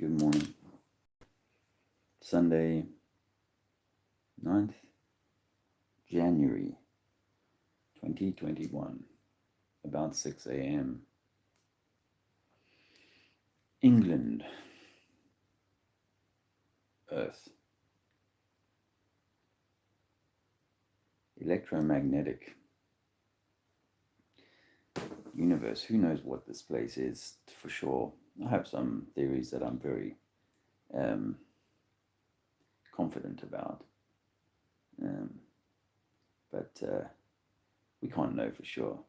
Good morning. Sunday, 9th January 2021, about 6 a.m. England, Earth. Electromagnetic universe. Who knows what this place is for sure? I have some theories that I'm very confident about. But we can't know for sure.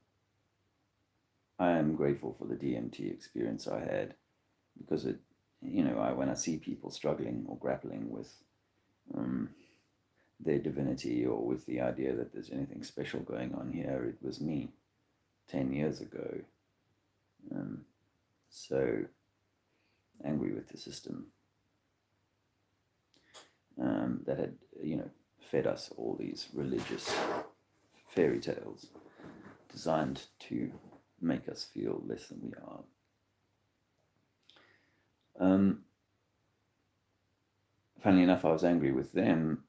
I am grateful for the DMT experience I had, because when I see people struggling or grappling with their divinity, or with the idea that there's anything special going on here, it was me 10 years ago. So angry with the system that had, fed us all these religious fairy tales designed to make us feel less than we are. Funnily enough, I was angry with them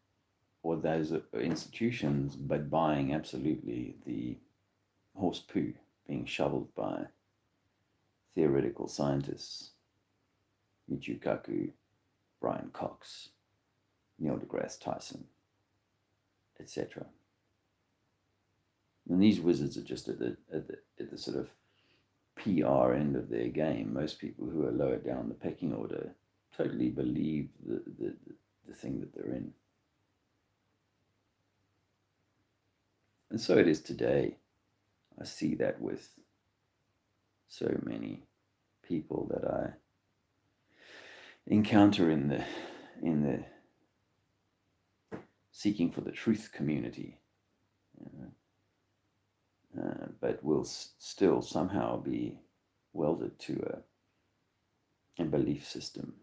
or those institutions, but buying absolutely the horse poo being shoveled by theoretical scientists, Michio Kaku, Brian Cox, Neil deGrasse Tyson, etc. And these wizards are just at the sort of PR end of their game. Most people who are lower down the pecking order totally believe the thing that they're in. And so it is today. I see that with so many people that I encounter in the seeking for the truth community, but will still somehow be welded to a belief system.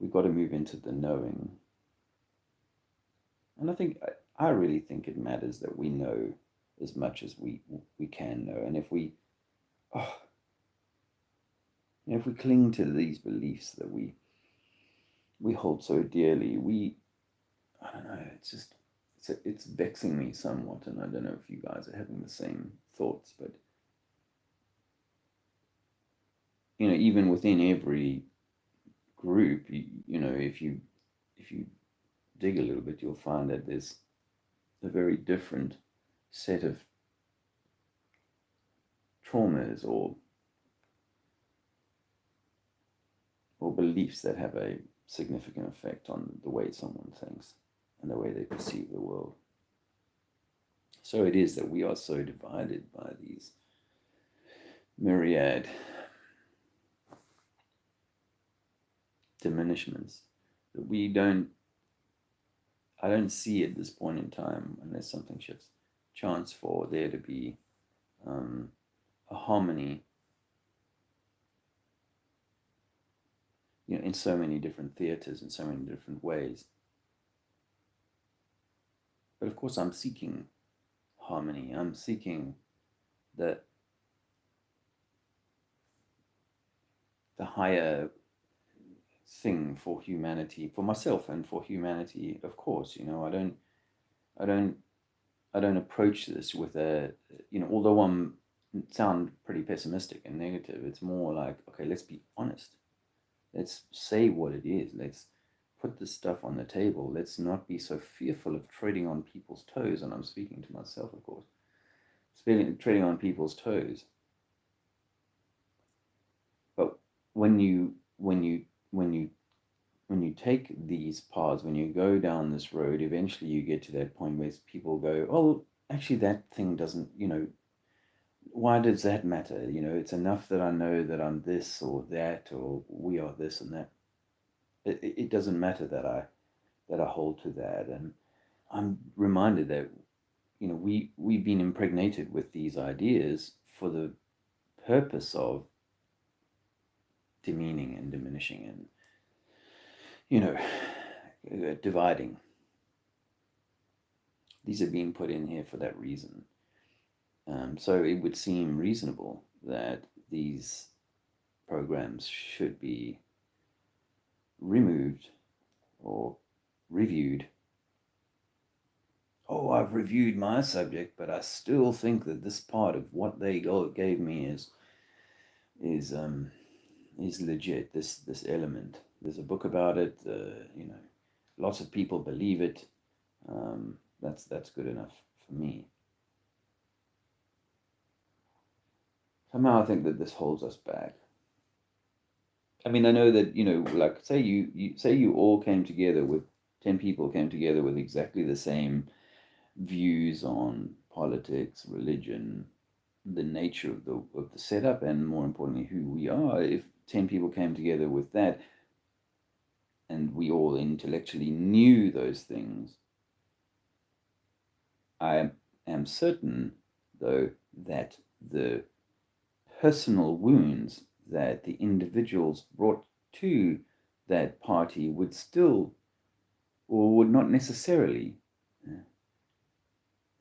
We've got to move into the knowing. And I really think it matters that we know as much as we can know. And if we cling to these beliefs that we hold so dearly, I don't know, it's vexing me somewhat, and I don't know if you guys are having the same thoughts, but even within every group, if you dig a little bit, you'll find that there's a very different set of traumas or beliefs that have a significant effect on the way someone thinks and the way they perceive the world. So it is that we are so divided by these myriad diminishments that I don't see at this point in time, unless something shifts, chance for there to be a harmony, in so many different theaters, in so many different ways. But of course, I'm seeking harmony. I'm seeking the higher thing for humanity, for myself and for humanity. Of course, I don't approach this with although I'm sound pretty pessimistic and negative, it's more like, okay, let's be honest. Let's say what it is. Let's put this stuff on the table. Let's not be so fearful of treading on people's toes. And I'm speaking to myself, of course. Treading on people's toes. But when you take these paths, when you go down this road, eventually you get to that point where people go, oh, actually that thing doesn't, why does that matter? It's enough that I know that I'm this or that, or we are this and that. It doesn't matter that I hold to that. And I'm reminded that, we've been impregnated with these ideas for the purpose of demeaning and diminishing and, dividing. These are being put in here for that reason. So it would seem reasonable that these programs should be removed or reviewed. Oh, I've reviewed my subject, but I still think that this part of what they gave me is legit. This element. There's a book about it. Lots of people believe it. That's good enough for me. Somehow I think that this holds us back. I mean, I know that, like say you all came together with 10 people came together with exactly the same views on politics, religion, the nature of the setup, and more importantly, who we are. If 10 people came together with that, and we all intellectually knew those things, I am certain, though, that the personal wounds that the individuals brought to that party would still, or would not necessarily,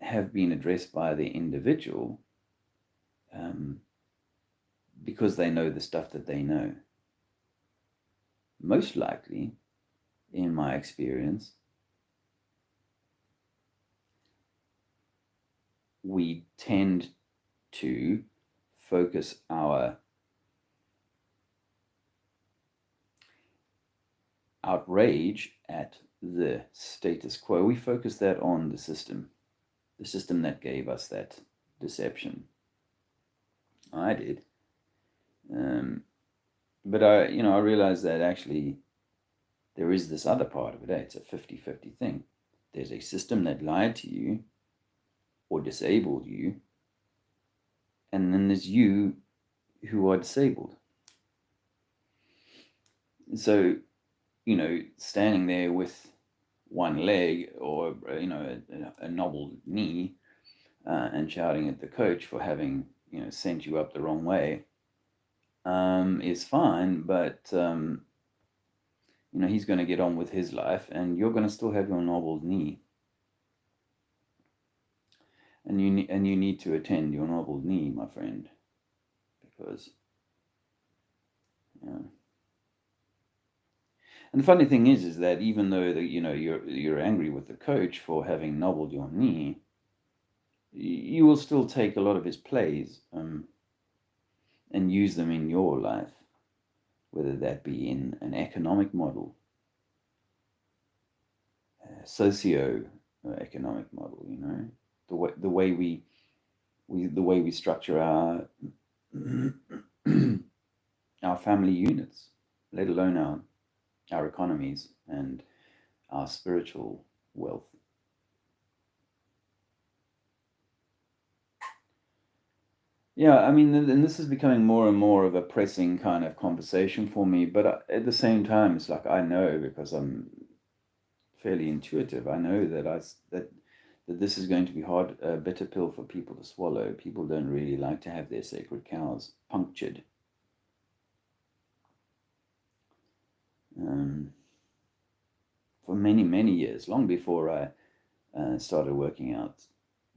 have been addressed by the individual, because they know the stuff that they know. Most likely, in my experience, we tend to focus our outrage at the status quo. We focus that on the system that gave us that deception. I did. But I realized that actually there is this other part of it. It's a 50-50 thing. There's a system that lied to you or disabled you, and then there's you who are disabled. So, standing there with one leg or, a nobbled knee, and shouting at the coach for having, sent you up the wrong way, is fine, but, he's going to get on with his life, and you're going to still have your nobbled knee. And you need to attend your nobbled knee, my friend, because, And the funny thing is that even though you're angry with the coach for having nobbled your knee, you will still take a lot of his plays, and use them in your life, whether that be in an economic model, a socio-economic model. The way we structure our our family units, let alone our economies and our spiritual wealth. Yeah, I mean, and this is becoming more and more of a pressing kind of conversation for me, but at the same time, it's like I know, because I'm fairly intuitive, I know that this is going to be hard, a bitter pill for people to swallow. People don't really like to have their sacred cows punctured. For many, many years, long before I started working out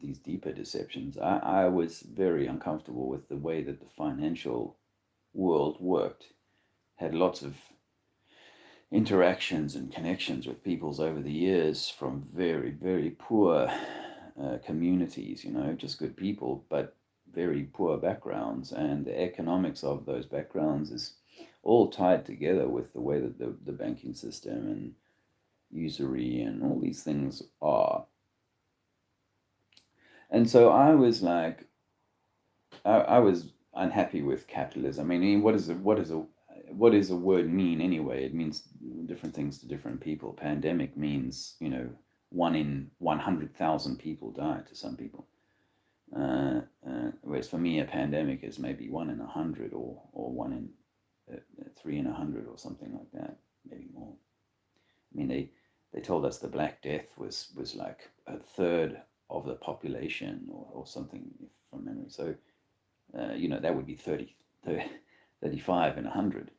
these deeper deceptions, I was very uncomfortable with the way that the financial world worked. Had lots of interactions and connections with peoples over the years from very, very poor communities, just good people, but very poor backgrounds, and the economics of those backgrounds is all tied together with the way that the banking system and usury and all these things are. And so I was like, I was unhappy with capitalism. I mean, what does a word mean anyway? It means different things to different people. Pandemic means, 1 in 100,000 people die to some people. Whereas for me, a pandemic is maybe 1 in 100 or 1 in 3 in 100 or something like that, maybe more. I mean, they told us the Black Death was like a third of the population or something from memory. So, that would be 35 in 100.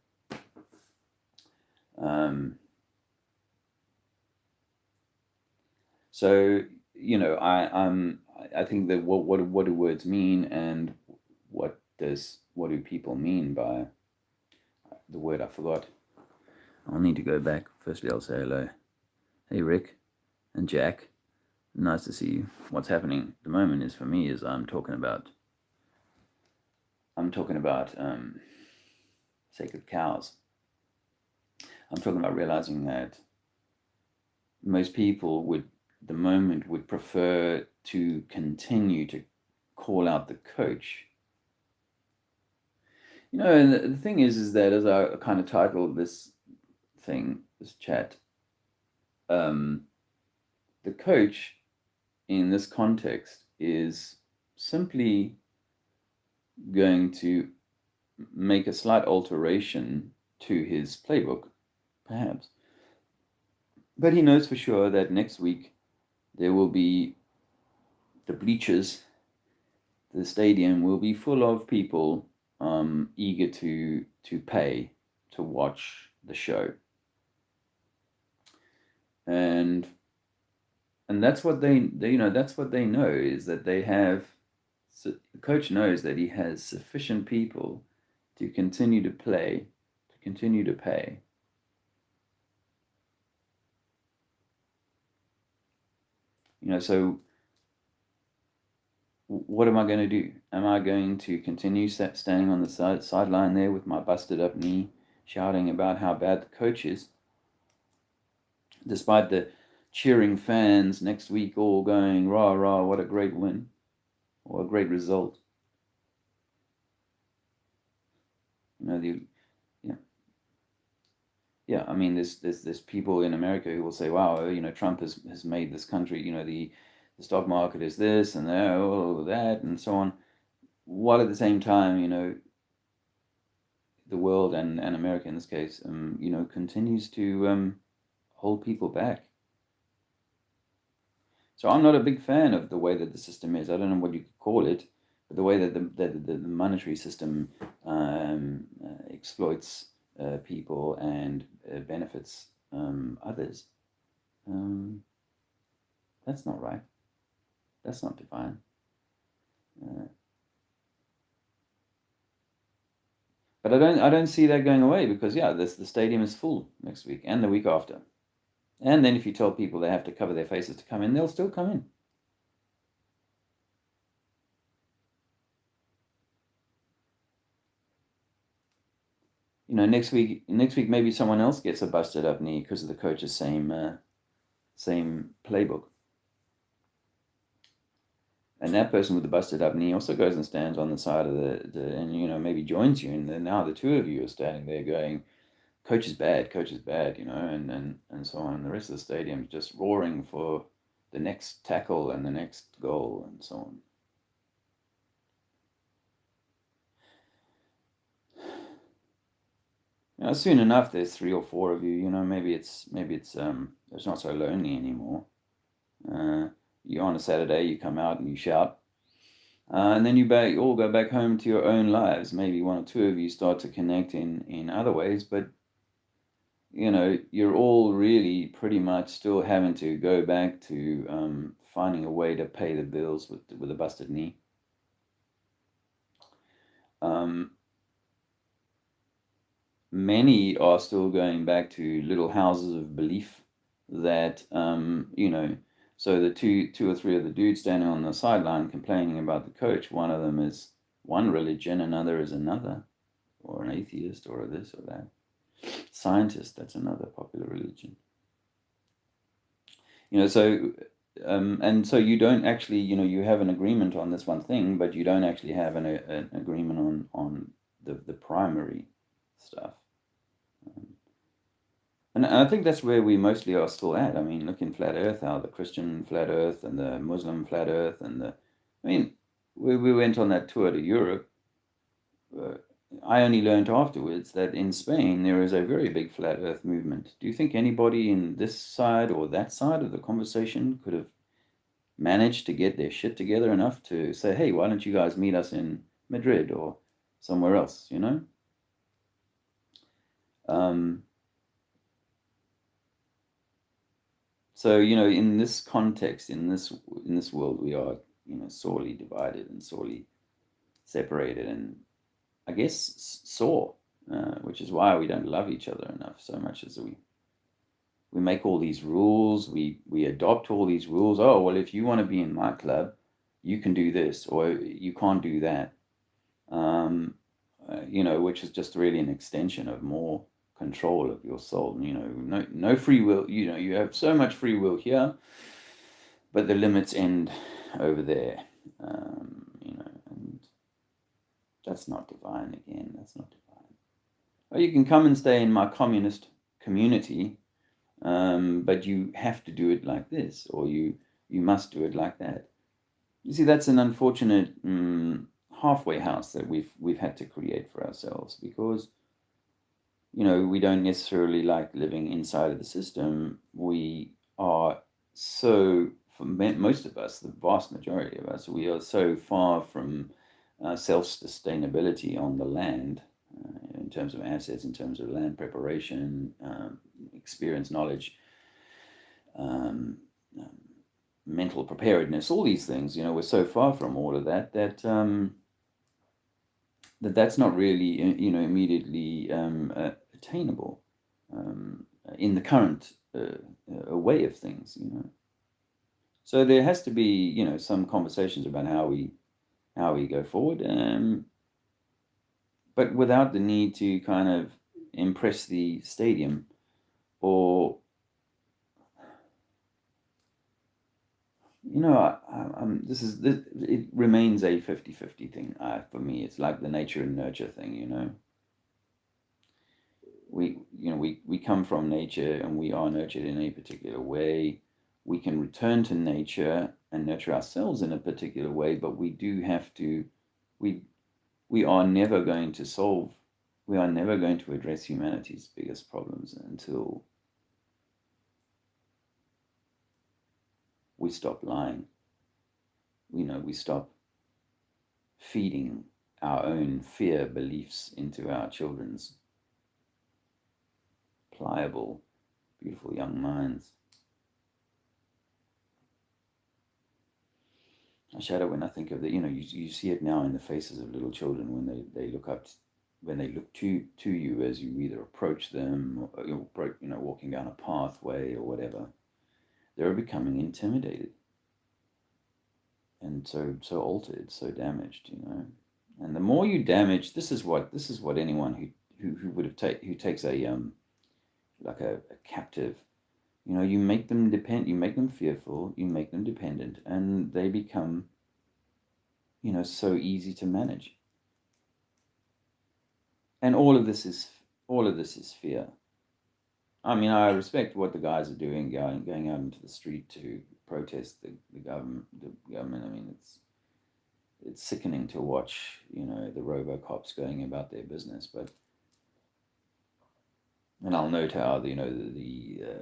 So, I think that what do words mean, and what do people mean by the word I forgot. I'll need to go back. Firstly, I'll say hello. Hey, Rick and Jack. Nice to see you. What's happening at the moment is, for me, is I'm talking about sacred cows. I'm talking about realizing that most people would, at the moment, would prefer to continue to call out the coach. And the thing is that, as I kind of titled this chat, the coach in this context is simply going to make a slight alteration to his playbook, perhaps. But he knows for sure that next week there will be the bleachers, the stadium will be full of people eager to pay to watch the show. And that's what they that's what they know, is that they have. So the coach knows that he has sufficient people to continue to play, to continue to pay. So what am I going to do? Am I going to continue standing on the sideline there with my busted up knee, shouting about how bad the coach is, despite the cheering fans next week all going, rah, rah, what a great win, or a great result? Yeah, I mean, there's people in America who will say, wow, Trump has made this country, the stock market is this and that, all of that, and so on. While at the same time, the world and America in this case, continues to hold people back. So I'm not a big fan of the way that the system is. I don't know what you could call it, but the way that the monetary system exploits people and benefits others. That's not right. That's not divine. But I don't see that going away, because the stadium is full next week and the week after. And then if you tell people they have to cover their faces to come in, they'll still come in. Next week maybe someone else gets a busted up knee because of the coach's same playbook. And that person with the busted up knee also goes and stands on the side of and maybe joins you, and then now the two of you are standing there going, coach is bad, and so on. And the rest of the stadium is just roaring for the next tackle and the next goal and so on. Soon enough, there's 3 or 4 of you. Maybe it's not so lonely anymore. You on a Saturday, you come out and you shout, and then you all go back home to your own lives. Maybe 1 or 2 of you start to connect in other ways, but you're all really pretty much still having to go back to finding a way to pay the bills with a busted knee. Many are still going back to little houses of belief that so the two or three of the dudes standing on the sideline complaining about the coach, one of them is one religion, another is another, or an atheist, or this or that. Scientist, that's another popular religion. So and so you don't actually, you have an agreement on this one thing, but you don't actually have an agreement on the primary stuff. And I think that's where we mostly are still at. I mean, look in Flat Earth, how the Christian Flat Earth and the Muslim Flat Earth we went on that tour to Europe. I only learned afterwards that in Spain there is a very big Flat Earth movement. Do you think anybody in this side or that side of the conversation could have managed to get their shit together enough to say, hey, why don't you guys meet us in Madrid or somewhere else, So, in this context, in this world, we are, sorely divided and sorely separated, and I guess sore which is why we don't love each other enough so much as we make all these rules, we adopt all these rules. Oh, well, if you want to be in my club, you can do this, or you can't do that. Which is just really an extension of more control of your soul. No free will. You have so much free will here, but the limits end over there. And that's not divine again. That's not divine. Or you can come and stay in my communist community, but you have to do it like this, or you must do it like that. You see, that's an unfortunate halfway house that we've had to create for ourselves, because we don't necessarily like living inside of the system. We are so, for most of us, the vast majority of us, we are so far from self-sustainability on the land, in terms of assets, in terms of land preparation, experience, knowledge, mental preparedness, all these things. We're so far from all of that that's not really immediately attainable in the current way of things. So there has to be some conversations about how we go forward, but without the need to kind of impress the stadium, or it remains a 50-50 thing for me. It's like the nature and nurture thing. We come from nature, and we are nurtured in a particular way. We can return to nature and nurture ourselves in a particular way, but we do have to. We are never going to solve. We are never going to address humanity's biggest problems until we stop lying. We stop feeding our own fear beliefs into our children's pliable, beautiful young minds. I shudder when I think of the, you see it now in the faces of little children when they look up, when they look to you as you either approach them, or walking down a pathway or whatever. They're becoming intimidated, and so altered, so damaged. And the more you damage, this is what anyone who takes a like a captive, you make them you make them fearful, you make them dependent, and they become so easy to manage. And all of this is fear. I mean, I respect what the guys are doing, going out into the street to protest the government. I mean, it's sickening to watch, the RoboCops going about their business. And I'll note how the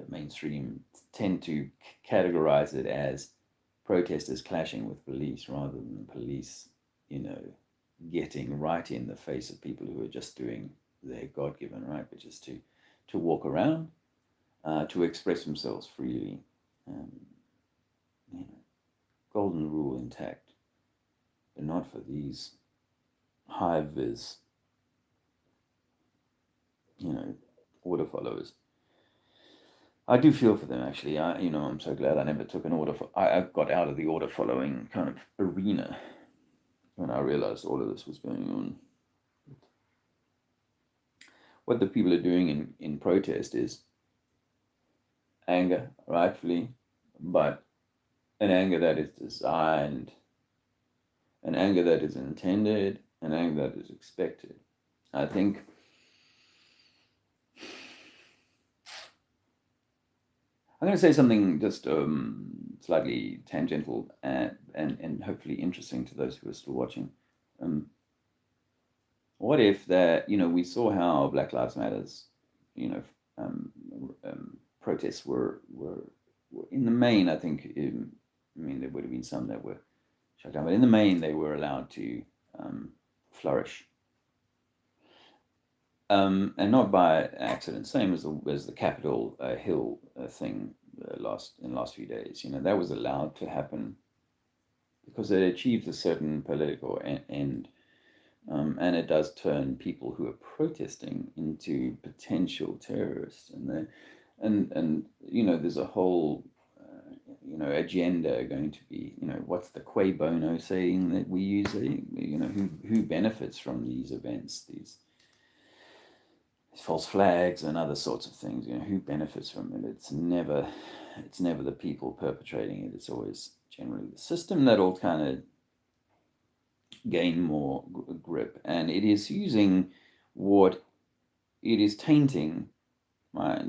mainstream tend to categorize it as protesters clashing with police, rather than police, getting right in the face of people who are just doing their God-given right, which is to walk around, to express themselves freely, golden rule intact, but not for these high-vis, order followers. I do feel for them, actually. I'm so glad I never took an order. I got out of the order following kind of arena when I realized all of this was going on. What the people are doing in protest is anger, rightfully, but an anger that is designed, an anger that is intended, an anger that is expected. I think I'm going to say something just slightly tangential and hopefully interesting to those who are still watching. What if that, we saw how Black Lives Matters, protests were in the main, I think, there would have been some that were shut down, but in the main they were allowed to flourish. And not by accident, same as the Capitol Hill thing in the last few days. That was allowed to happen because it achieved a certain political end, And it does turn people who are protesting into potential terrorists, and there's a whole agenda going to be, what's the Quay Bono saying that we use, who benefits from these events, these false flags and other sorts of things, who benefits from it. It's never the people perpetrating it. It's always generally the system that'll kind of gain more grip, and it is using what it is tainting. I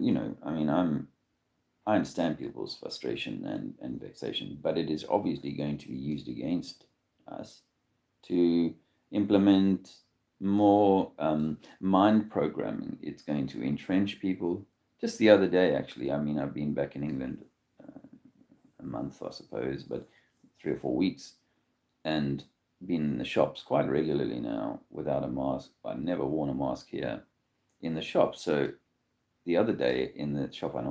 understand people's frustration and vexation, but it is obviously going to be used against us to implement more mind programming. It's going to entrench people. Just the other day, actually, I've been back in England a month, I suppose, but 3 or 4 weeks, and been in the shops quite regularly now without a mask. I've never worn a mask here in the shop. So the other day in the shop I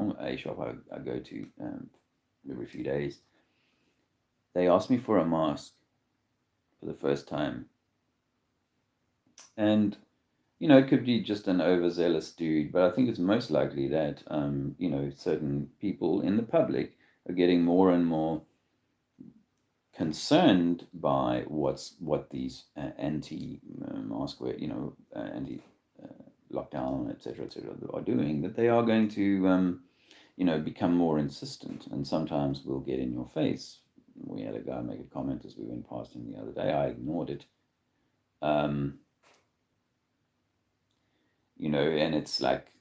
go to every few days, they asked me for a mask for the first time, and it could be just an overzealous dude, but I think it's most likely that certain people in the public are getting more and more concerned by what these anti-mask, anti lockdown, etc., are doing, that they are going to, become more insistent, and sometimes will get in your face. We had a guy make a comment as we went past him the other day. I ignored it. And it's like,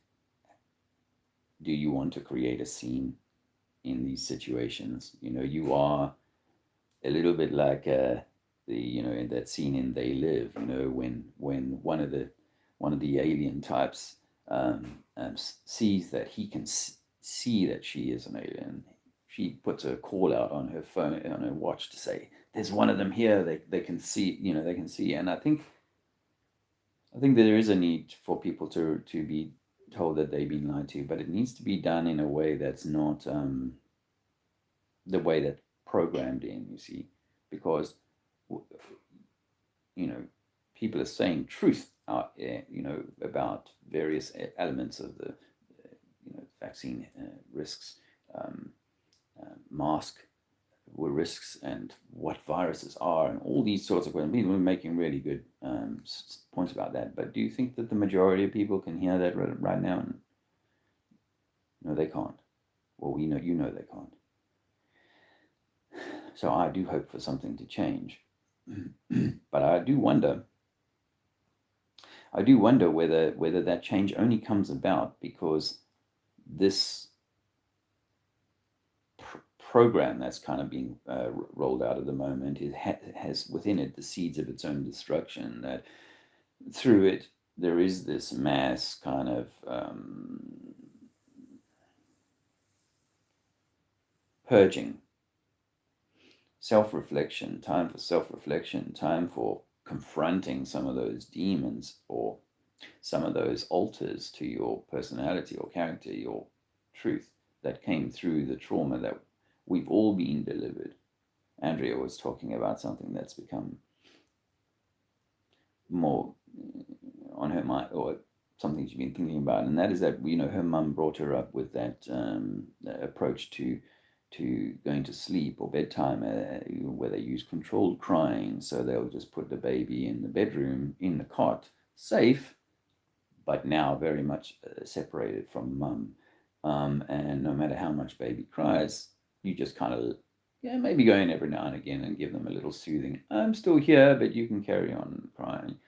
do you want to create a scene in these situations? You are a little bit like in that scene in They Live, when one of the alien types sees that he can see that she is an alien. She puts a call out on her phone, on her watch, to say, "There's one of them here. They can see. They can see." And I think there is a need for people to be told that they've been lied to, but it needs to be done in a way that's not the way that programmed in. You see, because people are saying truth out there, about various elements of the vaccine risks, mask risks, and what viruses are, and all these sorts of questions. People are making really good points about that. But do you think that the majority of people can hear that right now? No, they can't. Well, they can't. So I do hope for something to change. But I do wonder whether that change only comes about because this program that's kind of being rolled out at the moment, it has within it the seeds of its own destruction, that through it there is this mass kind of purging, self-reflection, time for confronting some of those demons or some of those alters to your personality or character, your truth, that came through the trauma that we've all been delivered. Andrea was talking about something that's become more on her mind, or something she's been thinking about, and that is that her mum brought her up with that approach to going to sleep or bedtime, where they use controlled crying. So they'll just put the baby in the bedroom, in the cot, safe, but now very much separated from mum. And no matter how much baby cries, you just kind of, maybe go in every now and again and give them a little soothing. I'm still here, but you can carry on crying.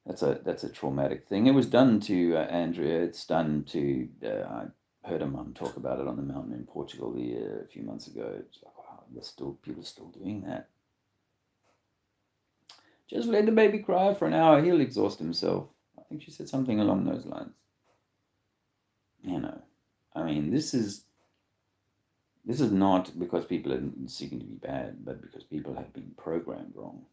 That's a traumatic thing. It was done to Andrea. It's done to, I heard a mum talk about it on the mountain in Portugal a few months ago. It's like, wow, people are still doing that. Just let the baby cry for an hour. He'll exhaust himself. I think she said something along those lines. This is not because people are seeking to be bad, but because people have been programmed wrong.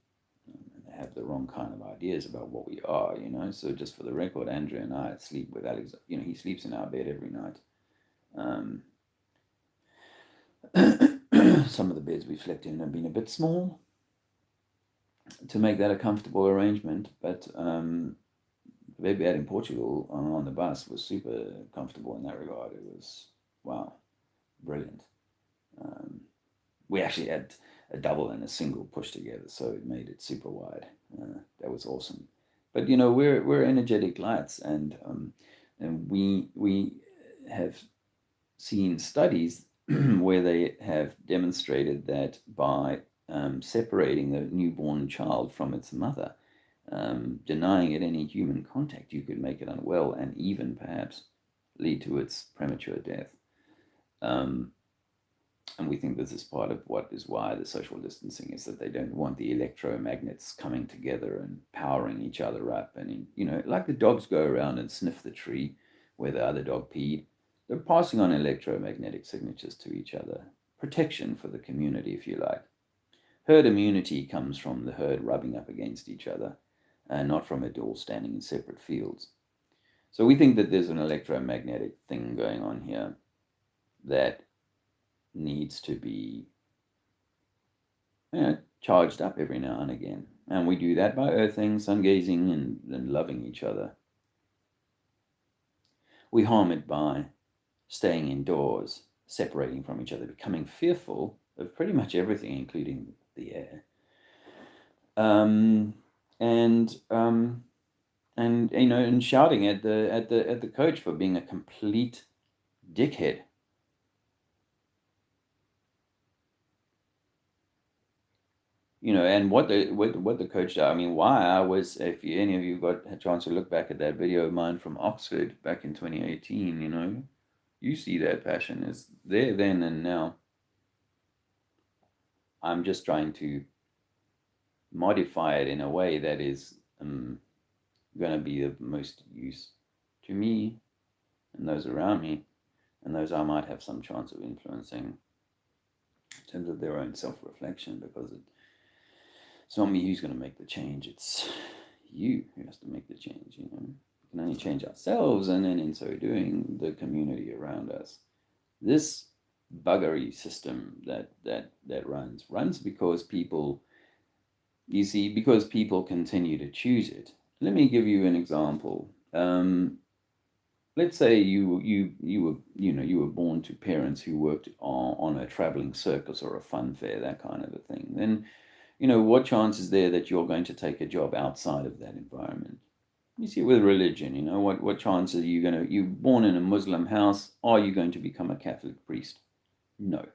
And they have the wrong kind of ideas about what we are, So just for the record, Andrea and I sleep with Alex. He sleeps in our bed every night. Some of the beds we've slept in have been a bit small. to make that a comfortable arrangement. But the bed we had in Portugal on the bus was super comfortable in that regard. It was, wow, brilliant. Um, we actually had a double and a single pushed together, so it made it super wide. That was awesome. But we're energetic lights, and we have seen studies where they have demonstrated that by separating the newborn child from its mother, denying it any human contact, you could make it unwell and even perhaps lead to its premature death. Um, and we think this is part of what is why the social distancing is, that they don't want the electromagnets coming together and powering each other up. And, like the dogs go around and sniff the tree where the other dog peed, they're passing on electromagnetic signatures to each other. Protection for the community, if you like. Herd immunity comes from the herd rubbing up against each other, and not from it all standing in separate fields. So we think that there's an electromagnetic thing going on here that needs to be charged up every now and again. And we do that by earthing, sun gazing, and loving each other. We harm it by staying indoors, separating from each other, becoming fearful of pretty much everything, including the air. And shouting at the coach for being a complete dickhead. And what the coach did. I mean, why I was, if any of you got a chance to look back at that video of mine from Oxford back in 2018, you see that passion is there then and now. I'm just trying to modify it in a way that is going to be of most use to me and those around me, and those I might have some chance of influencing in terms of their own self-reflection, because it's not me who's going to make the change, it's you who has to make the change. We can only change ourselves, and then in so doing, the community around us. This buggery system that runs because people, because people continue to choose it. Let me give you an example. Let's say you were born to parents who worked on a traveling circus or a fun fair, that kind of a thing. Then, what chance is there that you're going to take a job outside of that environment? You see, with religion, what chance are you're born in a Muslim house, are you going to become a Catholic priest? No.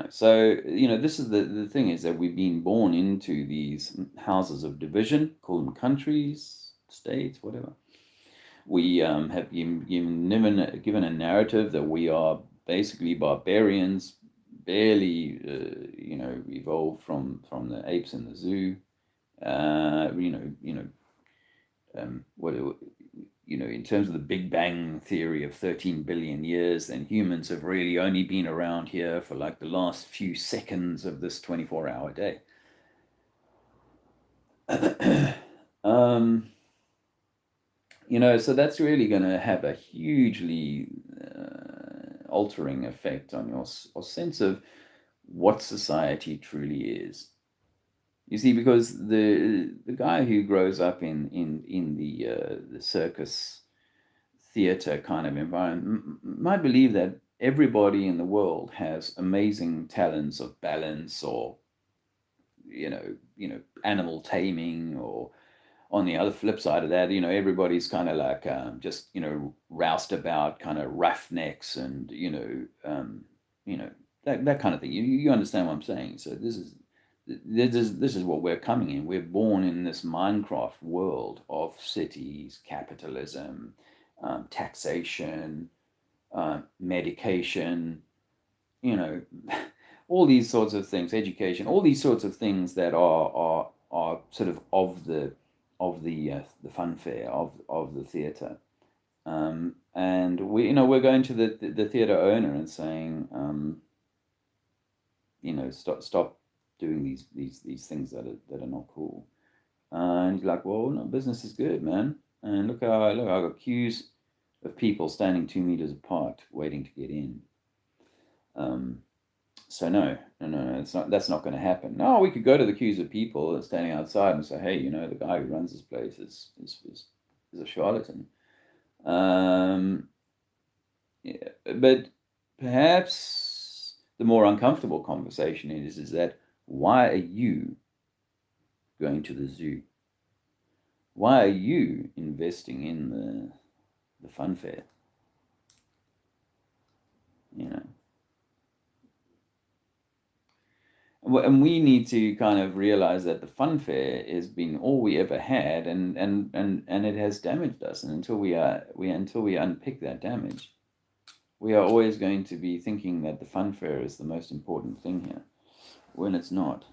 So, this is the thing, is that we've been born into these houses of division, call them countries, states, whatever. We have been given a narrative that we are basically barbarians, barely, evolved from the apes in the zoo. In terms of the Big Bang theory of 13 billion years, then humans have really only been around here for like the last few seconds of this 24-hour day. So that's really going to have a hugely altering effect on your sense of what society truly is. You see, because the guy who grows up in the circus theater kind of environment might believe that everybody in the world has amazing talents of balance, or animal taming, or on the other flip side of that, everybody's kind of like just roustabout kind of roughnecks, and that kind of thing. You understand what I'm saying? So this is what we're coming in. We're born in this Minecraft world of cities, capitalism, taxation, medication, all these sorts of things, education, all these sorts of things that are sort of the fun fair of the theater. And we're going to the theater owner and saying, stop doing these things that are not cool. And he's like, well, no, business is good, man. And look, I got queues of people standing 2 meters apart waiting to get in. So no, that's not going to happen. No, we could go to the queues of people that's standing outside and say, hey, the guy who runs this place is a charlatan. Um, yeah, but perhaps the more uncomfortable conversation is that why are you going to the zoo? Why are you investing in the fun fair? You know, and we need to kind of realize that the fun fair has been all we ever had, and it has damaged us. And until we unpick that damage, we are always going to be thinking that the fun fair is the most important thing here, when it's not.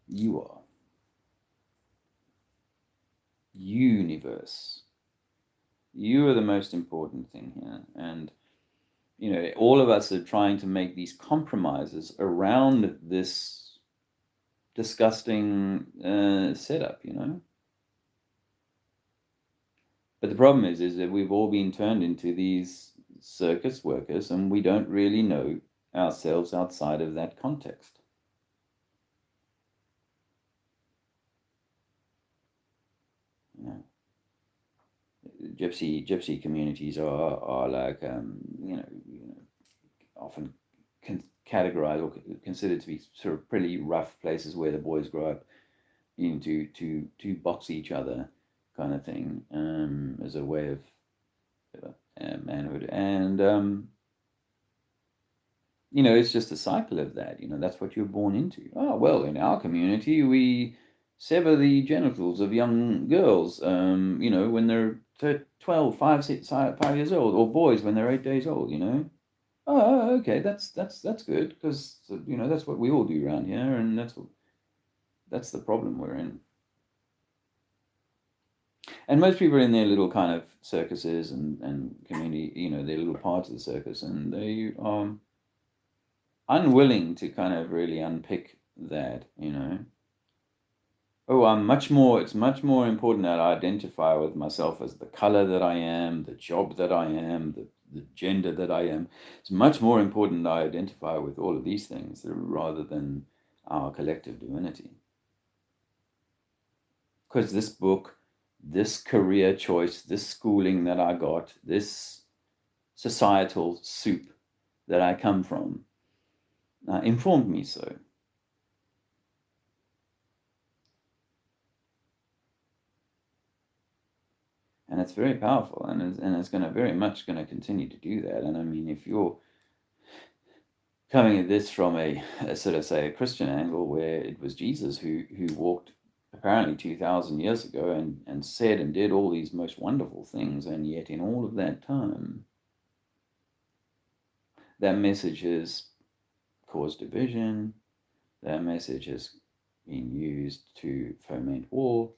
You are. Universe. You are the most important thing here. And, all of us are trying to make these compromises around this disgusting setup. But the problem is that we've all been turned into these circus workers, and we don't really know ourselves outside of that context. Gypsy communities are like often categorized or considered to be sort of pretty rough places where the boys grow up, to box each other, kind of thing, as a way of manhood. And it's just a cycle of that. That's what you're born into. Oh, well, in our community, we sever the genitals of young girls, when they're 12, 5, 6, 5 years old, or boys when they're 8 days old. Oh, okay, that's good, because that's what we all do around here, and that's the problem we're in. And most people are in their little kind of circuses and community, their little parts of the circus, and they are unwilling to kind of really unpick that. Oh, it's much more important that I identify with myself as the color that I am, the job that I am, the gender that I am. It's much more important that I identify with all of these things rather than our collective divinity. Because this book, this career choice, this schooling that I got, this societal soup that I come from, informed me so. And it's very powerful, and it's going to very much going to continue to do that. And I mean, if you're coming at this from a sort of, say, a Christian angle, where it was Jesus who walked apparently 2,000 years ago and said and did all these most wonderful things, and yet in all of that time, that message has caused division, that message has been used to foment war.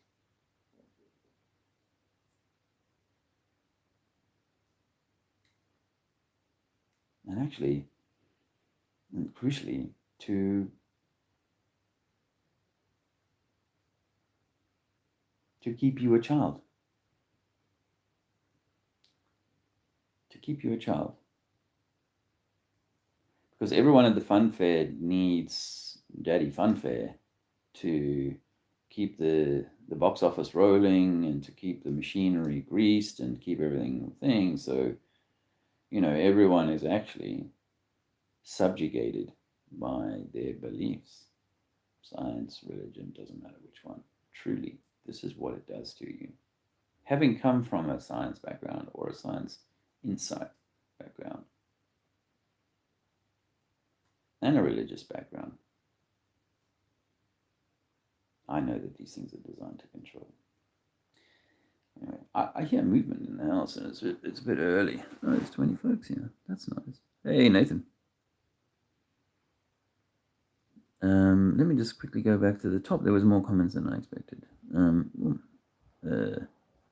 And actually, and crucially, to keep you a child. To keep you a child. Because everyone at the fun fair needs Daddy Funfair to keep the box office rolling, and to keep the machinery greased, and keep everything thing. So, everyone is actually subjugated by their beliefs. Science, religion, doesn't matter which one. Truly, this is what it does to you. Having come from a science background or a science insight background and a religious background, I know that these things are designed to control. Anyway, I hear movement in the house, and it's a bit early. Oh, there's 20 folks here. That's nice. Hey, Nathan. Let me just quickly go back to the top. There was more comments than I expected.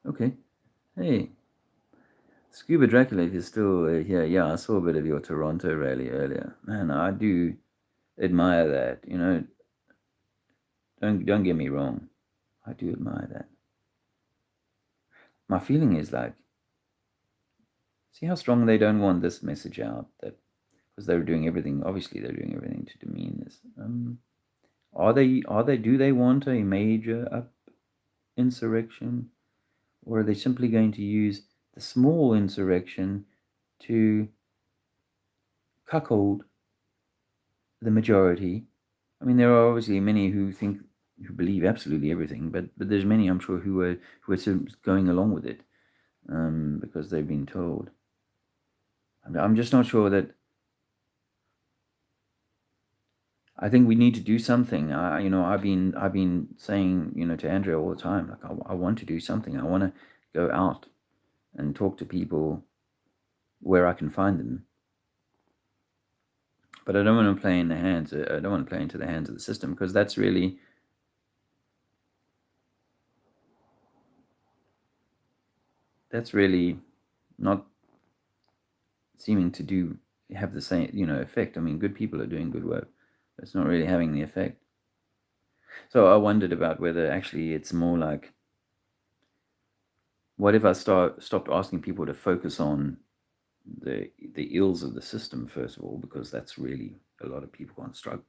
Okay. Hey, Scuba Dracula is still here. Yeah, I saw a bit of your Toronto rally earlier. Man, I do admire that. Don't get me wrong. I do admire that. My feeling is like, see how strong they don't want this message out, that because they were doing everything. Obviously, they're doing everything to demean this. Are they? Are they? Do they want a major insurrection, or are they simply going to use the small insurrection to cuckold the majority? I mean, there are obviously many who believe absolutely everything, but there's many, I'm sure, who are sort of going along with it because they've been told. I'm just not sure that. I think we need to do something. I've been saying, to Andrea all the time, like I want to do something. I want to go out and talk to people where I can find them. But I don't want to play in the hands. I don't want to play into the hands of the system, because that's really not seeming to have the same effect. I mean, good people are doing good work. It's not really having the effect. So I wondered about whether actually it's more like, what if I stopped asking people to focus on the ills of the system first of all, because that's really, a lot of people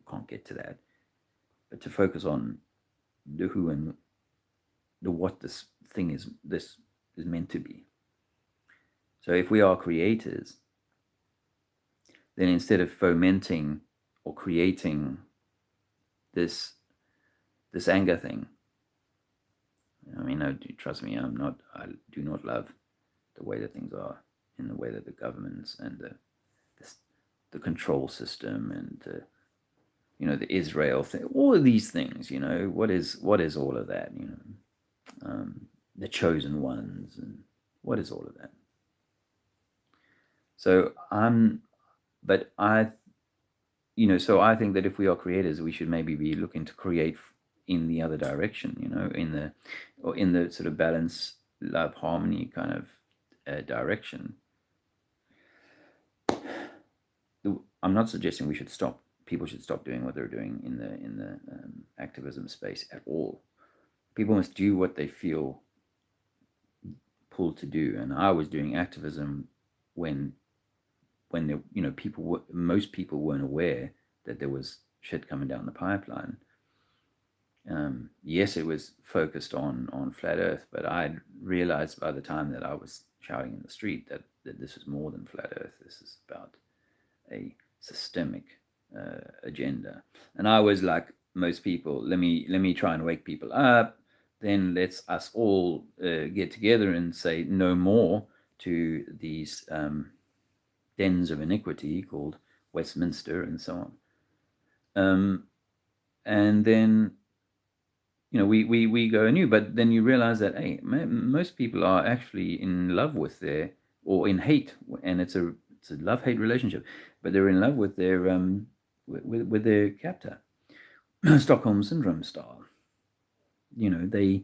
can't get to that, but to focus on the who and the what this is meant to be. So if we are creators, then instead of fomenting or creating this anger thing, I mean, trust me, I do not love the way that things are, in the way that the governments and the control system and the Israel thing, all of these things, what is all of that, the chosen ones, and what is all of that? So so I think that if we are creators, we should maybe be looking to create in the other direction, in the sort of balance, love, harmony kind of direction. I'm not suggesting people should stop doing what they're doing in the activism space at all. People must do what they feel pulled to do. And I was doing activism when most people weren't aware that there was shit coming down the pipeline. Yes, it was focused on flat Earth, but I realized by the time that I was shouting in the street that this was more than flat Earth. This is about a systemic agenda. And I was like most people, let me try and wake people up. Then let's us all get together and say no more to these dens of iniquity called Westminster and so on. And then we go anew, but then you realize that, hey, most people are actually in love with or in hate, and it's a love-hate relationship, but they're in love with their with their captor, Stockholm syndrome style. They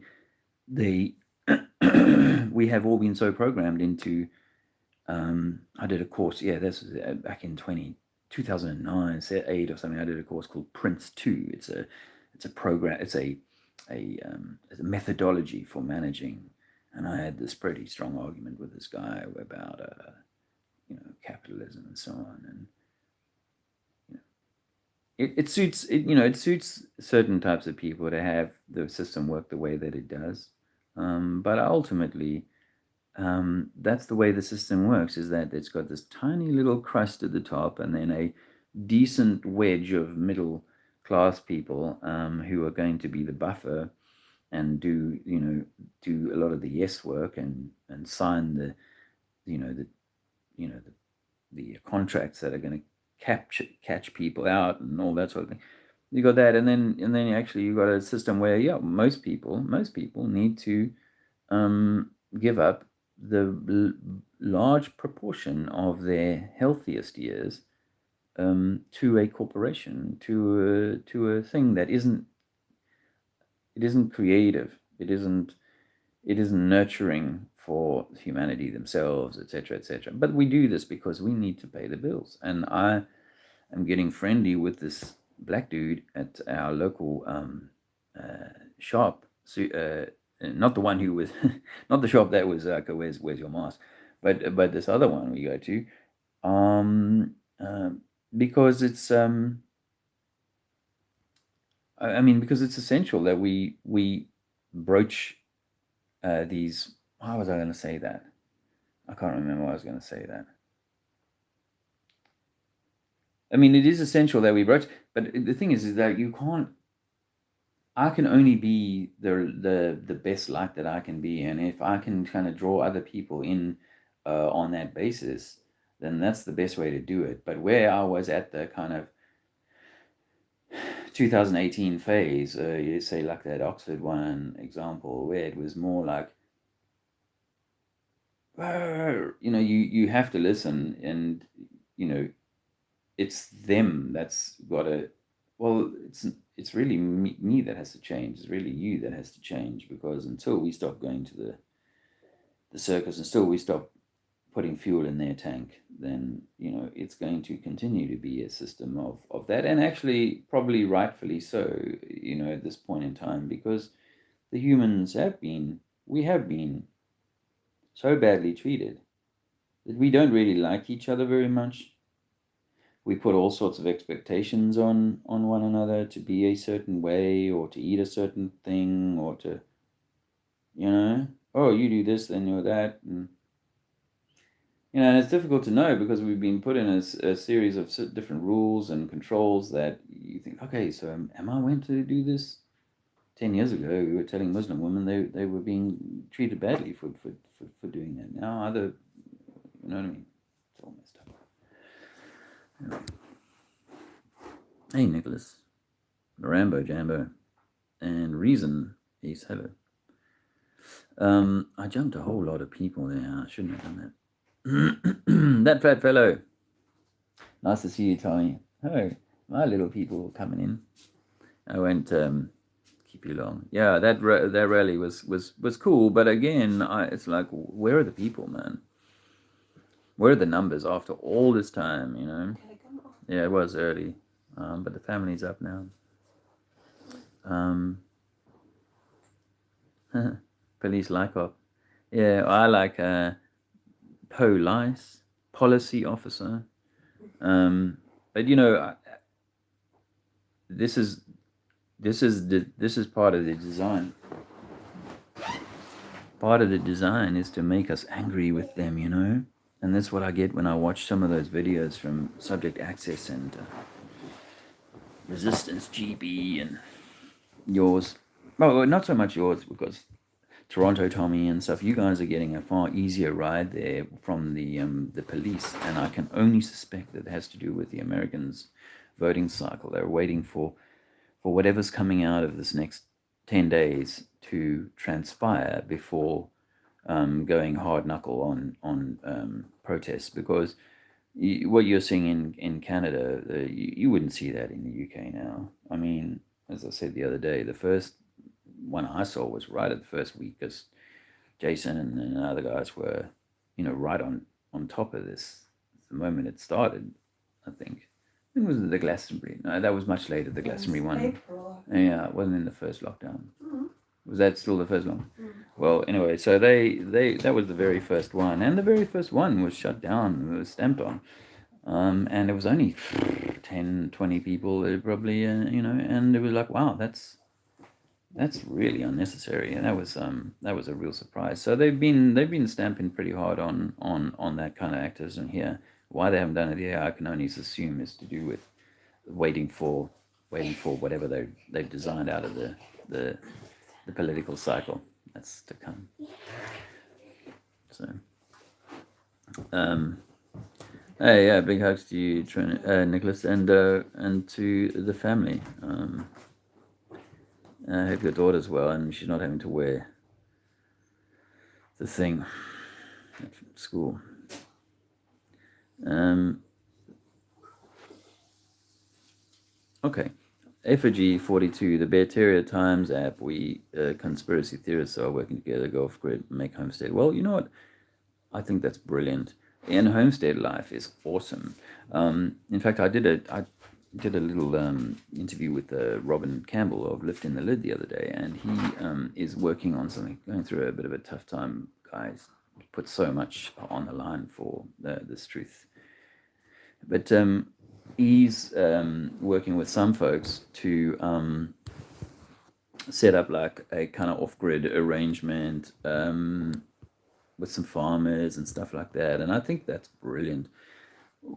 we have all been so programmed into. I did a course, this was back in 2009, 8 or something. I did a course called Prince 2. It's a program. It's a methodology for managing, and I had this pretty strong argument with this guy about capitalism and so on, and it suits certain types of people to have the system work the way that it does, but ultimately that's the way the system works, is that it's got this tiny little crust at the top and then a decent wedge of middle class people who are going to be the buffer and do a lot of the yes work and sign the contracts that are going to catch people out and all that sort of thing. You got that, and then actually you got a system where most people need to give up the large proportion of their healthiest years to a corporation, to a thing that isn't creative, it isn't nurturing for humanity themselves, etc., etc. But we do this because we need to pay the bills. And I am getting friendly with this black dude at our local shop. Not the one who was, not the shop that was like, where's your mask, but this other one we go to. because it's I mean, because it's essential that we broach these. How was I going to say that? I can't remember how I was going to say that. I mean, it is essential that we broach, but the thing is that you can't. I can only be the best light that I can be, and if I can kind of draw other people in on that basis, then that's the best way to do it. But where I was at the kind of 2018 phase, you say like that Oxford one example, where it was more like, you know, you have to listen, and you know, it's them that's got to. Well, it's really me that has to change. It's really you that has to change, because until we stop going to the circus, and still we stop putting fuel in their tank, then you know it's going to continue to be a system of that, and actually probably rightfully so, you know, at this point in time, because the humans we have been so badly treated that we don't really like each other very much. We put all sorts of expectations on one another to be a certain way, or to eat a certain thing, or to, you know, oh, you do this, then you're that, and you know, and it's difficult to know because we've been put in a series of different rules and controls that you think, okay, so am I meant to do this? 10 years ago, we were telling Muslim women they were being treated badly for doing that. Now, other, you know what I mean? It's all messed up. Anyway. Hey, Nicholas. Rambo Jambo. And Reason. Peace. Hello. I jumped a whole lot of people there. I shouldn't have done that. That fat fellow. Nice to see you, Tommy. Oh, my little people coming in. I won't keep you long. Yeah, that rally was cool, but again, it's like, where are the people, man? Where are the numbers after all this time? You know. Yeah, it was early, but the family's up now. Police like up. Yeah, I like policy officer. But you know, this is part of the design. Part of the design is to make us angry with them, you know, and that's what I get when I watch some of those videos from Subject Access and Resistance GB and yours. Well, not so much yours, because Toronto Tommy and stuff, you guys are getting a far easier ride there from the police, and I can only suspect that it has to do with the Americans' voting cycle. They're waiting for whatever's coming out of this next 10 days to transpire before going hard knuckle on protests, because what you're seeing in Canada, you wouldn't see that in the UK now. I mean, as I said the other day, the first one I saw was right at the first week, because Jason and the other guys were, you know, right on top of this the moment it started, I think. When was it, the Glastonbury? No, that was much later, the Glastonbury one. April. Yeah, it wasn't in the first lockdown. Mm-hmm. Was that still the first one? Mm. Well, anyway, so they that was the very first one, and the very first one was shut down, it was stamped on. And it was only 10, 20 people, probably, you know, and it was like, wow, that's really unnecessary, and that was a real surprise. So they've been stamping pretty hard on that kind of activism here. Why they haven't done it here, I can only assume is to do with waiting for whatever they've designed out of the political cycle that's to come. So, hey, yeah, big hugs to you, Nicholas, and to the family. I hope your daughter's well and she's not having to wear the thing at school. Okay. Effigy 42, the Bearteria Times app. We conspiracy theorists are working together, go off grid, make homestead. Well, you know what? I think that's brilliant. And homestead life is awesome. In fact, I did a little interview with Robin Campbell of Lift in the Lid the other day, and he is working on something, going through a bit of a tough time, guys. Put so much on the line for this truth. But he's working with some folks to set up like a kind of off-grid arrangement with some farmers and stuff like that, and I think that's brilliant.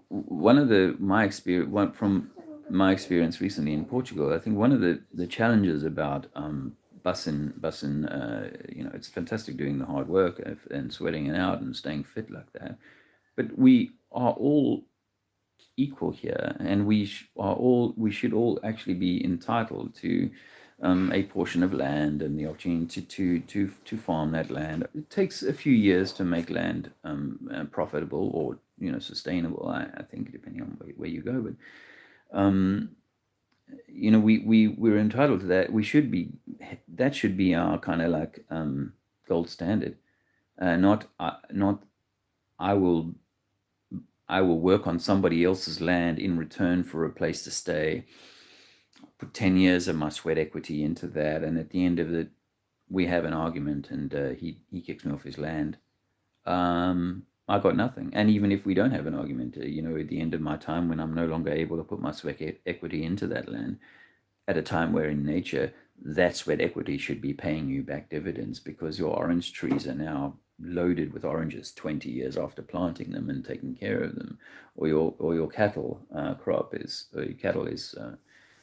One of the my experience one from my experience recently in Portugal, I think one of the challenges about bussing, it's fantastic doing the hard work and sweating it out and staying fit like that, but we are all equal here, and we should all actually be entitled to a portion of land and the opportunity to farm that land. It takes a few years to make land profitable or sustainable. I think depending on where you go, but we're entitled to that. That should be our kind of like gold standard. Not I will I will work on somebody else's land in return for a place to stay, put 10 years of my sweat equity into that, and at the end of it, we have an argument, and he kicks me off his land. I got nothing. And even if we don't have an argument, at the end of my time, when I'm no longer able to put my sweat equity into that land, at a time where in nature that sweat equity should be paying you back dividends, because your orange trees are now loaded with oranges 20 years after planting them and taking care of them, or your cattle crop is or your cattle is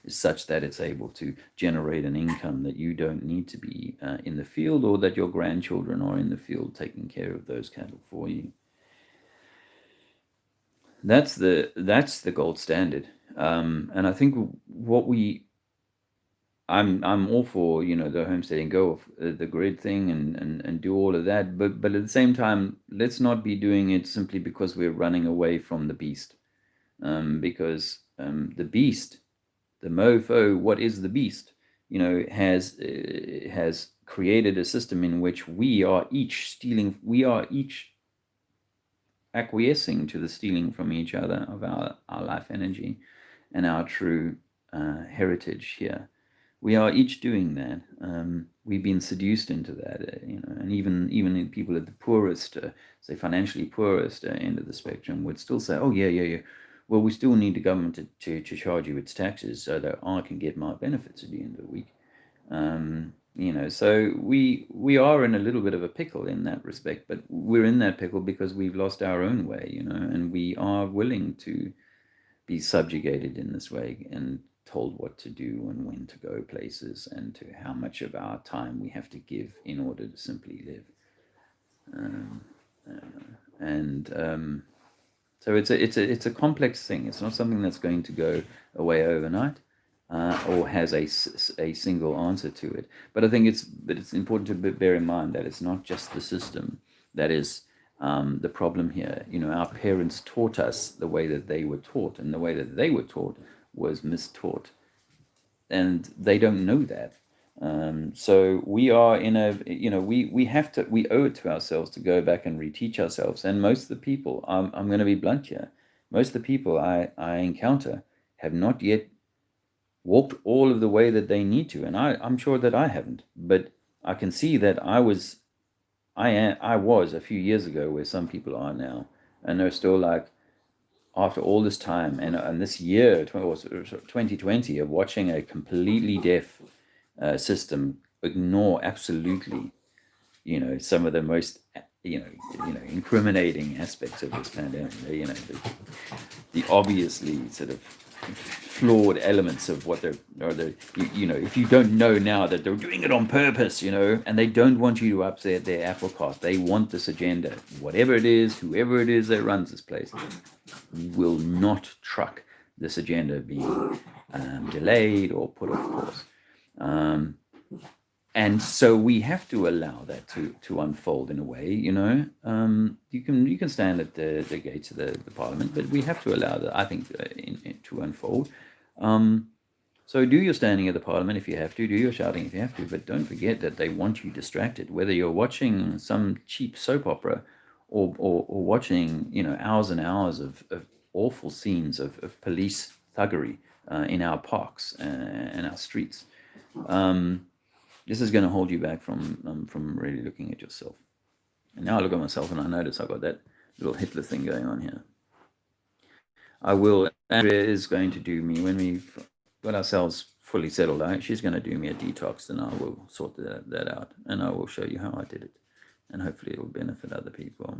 such that it's able to generate an income that you don't need to be in the field, or that your grandchildren are in the field taking care of those cattle for you. That's the gold standard, and I think I'm all for the homesteading, go off the grid thing, and do all of that, but at the same time, let's not be doing it simply because we're running away from the beast, because the beast, the mofo, what is the beast? Has created a system in which we are each stealing, we are each acquiescing to the stealing from each other of our life energy and our true heritage here. We are each doing that. We've been seduced into that, and even in people at the poorest, say financially poorest end of the spectrum, would still say, "Oh yeah. Well, we still need the government to charge you its taxes so that I can get my benefits at the end of the week." So we are in a little bit of a pickle in that respect, but we're in that pickle because we've lost our own way, and we are willing to be subjugated in this way and told what to do and when to go places and to how much of our time we have to give in order to simply live. And so it's a complex thing. It's not something that's going to go away overnight, or has a single answer to it. But I think it's important to bear in mind that it's not just the system that is the problem here. Our parents taught us the way that they were taught, and the way that they were taught was mistaught, and they don't know that. So we are in a, we owe it to ourselves to go back and reteach ourselves. And most of the people, I'm going to be blunt here, most of the people I encounter have not yet walked all of the way that they need to, and I'm sure that I haven't. But I can see that I was a few years ago where some people are now, and they're still like, after all this time and this year 2020 of watching a completely deaf system ignore absolutely some of the most incriminating aspects of this pandemic, the obviously sort of flawed elements of what they're, or the, if you don't know now that they're doing it on purpose, and they don't want you to upset their apple cart. They want this agenda, whatever it is, whoever it is that runs this place will not truck this agenda being delayed or put off course. And so we have to allow that to unfold in a way. You can stand at the gates of the parliament, but we have to allow that, I think, to unfold. So do your standing at the parliament if you have to, do your shouting if you have to, but don't forget that they want you distracted, whether you're watching some cheap soap opera or watching hours and hours of awful scenes of police thuggery in our parks and our streets. This is going to hold you back from really looking at yourself. And now I look at myself and I notice I've got that little Hitler thing going on here. I will. Andrea is going to do me when we've got ourselves fully settled out. She's going to do me a detox, and I will sort that out, and I will show you how I did it, and hopefully it will benefit other people.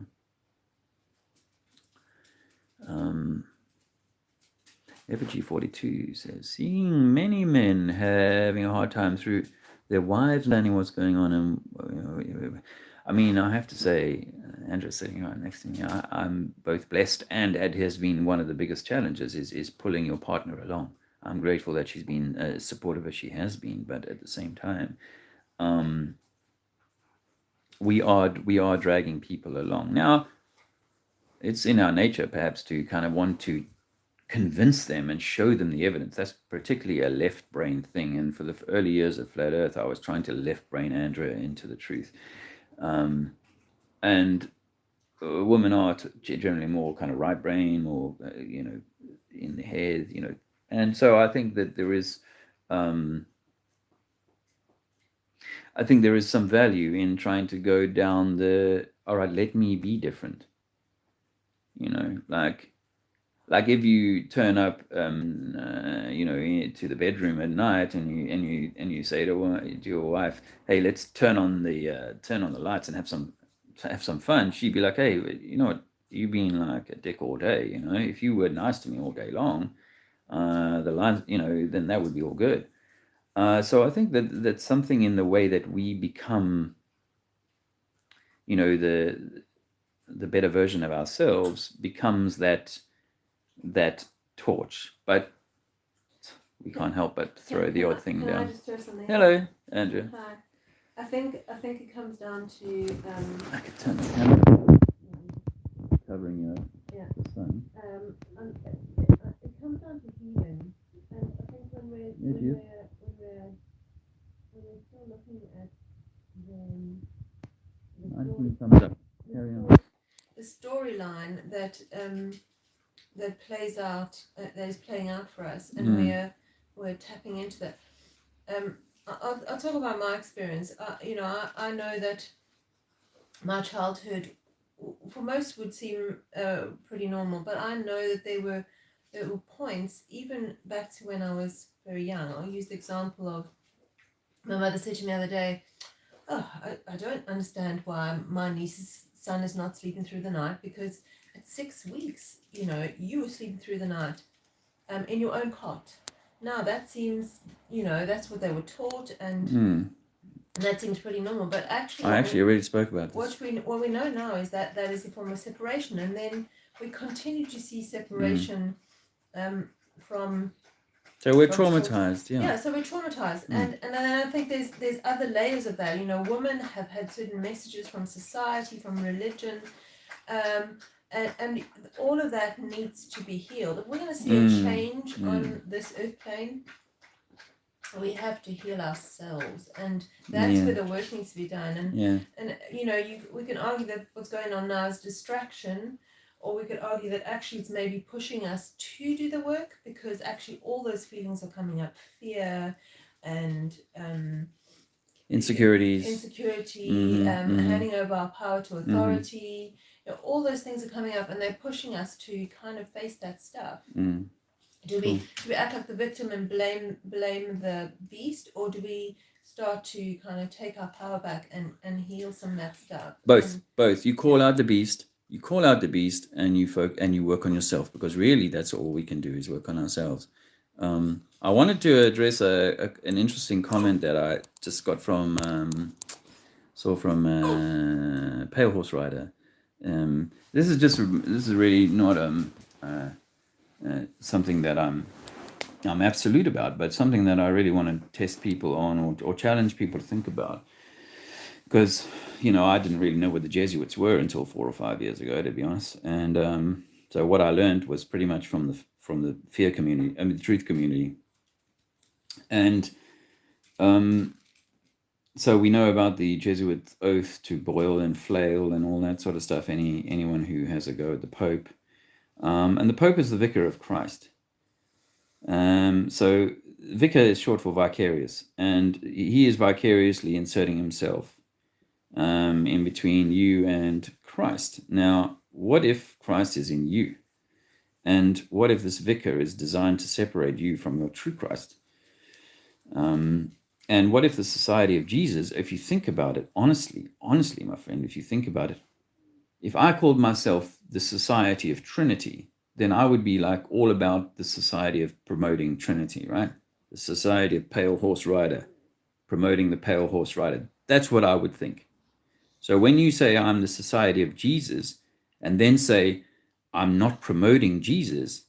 Effigy42 says, seeing many men having a hard time through their wives learning what's going on. And I mean, I have to say, Andrew's sitting right next to me. I'm both blessed, and it has been one of the biggest challenges is pulling your partner along. I'm grateful that she's been as supportive as she has been, but at the same time, we are dragging people along. Now, it's in our nature, perhaps, to kind of want to convince them and show them the evidence. That's particularly a left brain thing. And for the early years of Flat Earth, I was trying to left brain Andrea into the truth. And women are generally more kind of right brain, or, in the head, And so I think that there is, some value in trying to go down all right, let me be different. Like if you turn up, to the bedroom at night, and you say to your wife, "Hey, let's turn on the lights and have some fun," she'd be like, "Hey, you know what? You've been like a dick all day. If you were nice to me all day long, the lights, then that would be all good." So I think that's something in the way that we become, the better version of ourselves becomes that torch, but we can't help but throw the odd thing down. I just throw something? Hello, Andrew. Hi. I think it comes down to. I could turn the camera covering the sun. It comes down to healing, and I think when we're still looking at the storyline that plays out, that is playing out for us, and we're tapping into that. I'll talk about my experience. I know that my childhood, for most, would seem pretty normal, but I know that there were points, even back to when I was very young. I'll use the example of my mother said to me the other day, "Oh, I don't understand why my niece's son is not sleeping through the night, because at 6 weeks, you were sleeping through the night in your own cot." Now that seems, that's what they were taught, and that seems pretty normal. But actually, I already spoke about this. What we know now is that is a form of separation, and then we continue to see separation from. So we're traumatized, So we're traumatized, and then I think there's other layers of that. Women have had certain messages from society, from religion, and all of that needs to be healed. If we're going to see a change on this earth plane, we have to heal ourselves, and that's where the work needs to be done. And we can argue that what's going on now is distraction. Or we could argue that actually it's maybe pushing us to do the work, because actually all those feelings are coming up: fear and insecurity, handing over our power to authority. All those things are coming up, and they're pushing us to kind of face that stuff. Do we act like the victim and blame the beast, or do we start to kind of take our power back and heal some of that stuff? Both. You call out the beast. You call out the beast, and you work on yourself, because really that's all we can do is work on ourselves. I wanted to address an interesting comment that I just got from Pale Horse Rider. This is really not something that I'm absolute about, but something that I really want to test people on, or challenge people to think about. Because, I didn't really know what the Jesuits were until 4 or 5 years ago, to be honest. And so what I learned was pretty much from the fear community, the truth community. And so we know about the Jesuit oath to boil and flail and all that sort of stuff. Anyone who has a go at the Pope. And the Pope is the vicar of Christ. So vicar is short for vicarious, and he is vicariously inserting himself in between you and Christ. Now, what if Christ is in you? And what if this vicar is designed to separate you from your true Christ? And what if the society of Jesus, if you think about it honestly, my friend, if you think about it, if I called myself the Society of Trinity, then I would be like all about the society of promoting Trinity, right? The Society of Pale Horse Rider, promoting the Pale Horse Rider. That's what I would think. So when you say I'm the Society of Jesus, and then say I'm not promoting Jesus,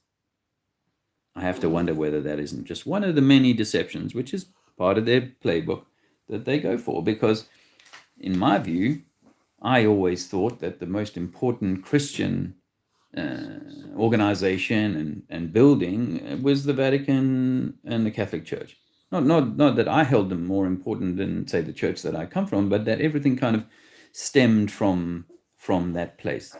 I have to wonder whether that isn't just one of the many deceptions, which is part of their playbook that they go for. Because in my view, I always thought that the most important Christian organization and building was the Vatican and the Catholic Church. Not that I held them more important than, say, the church that I come from, but that everything kind of stemmed from that place.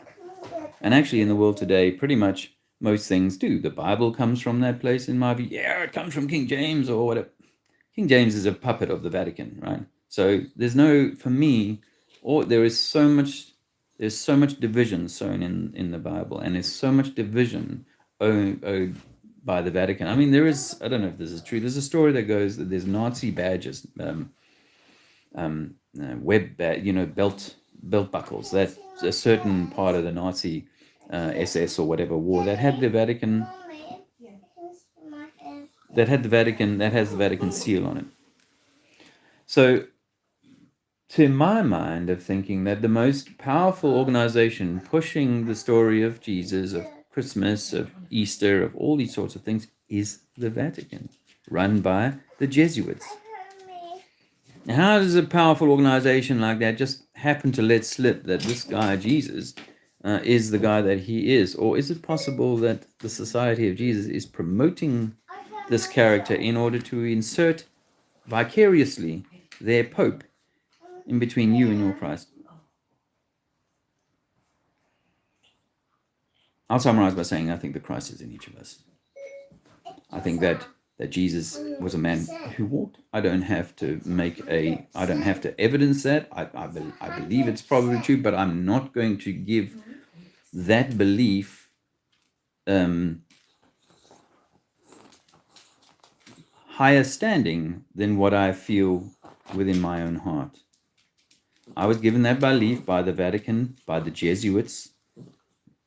And actually, in the world today, pretty much most things do. The Bible comes from that place, in my view. Yeah, it comes from King James or whatever. King James is a puppet of the Vatican, right? So there's no, for me, or there's so much division sown in the Bible, and there's so much division owed by the Vatican. I mean, there is, I don't know if this is true. There's a story that goes that there's Nazi badges, belt buckles that a certain part of the Nazi SS or whatever wore that had the Vatican that has the Vatican seal on it. So, to my mind of thinking that the most powerful organization pushing the story of Jesus, of Christmas, of Easter, of all these sorts of things is the Vatican, run by the Jesuits. Now, how does a powerful organization like that just happen to let slip that this guy, Jesus, is the guy that he is? Or is it possible that the Society of Jesus is promoting this character in order to insert vicariously their Pope in between you and your Christ? I'll summarize by saying I think the Christ is in each of us. I think that Jesus was a man who walked. I don't have to evidence that. I believe it's probably true, but I'm not going to give that belief higher standing than what I feel within my own heart. I was given that belief by the Vatican, by the Jesuits,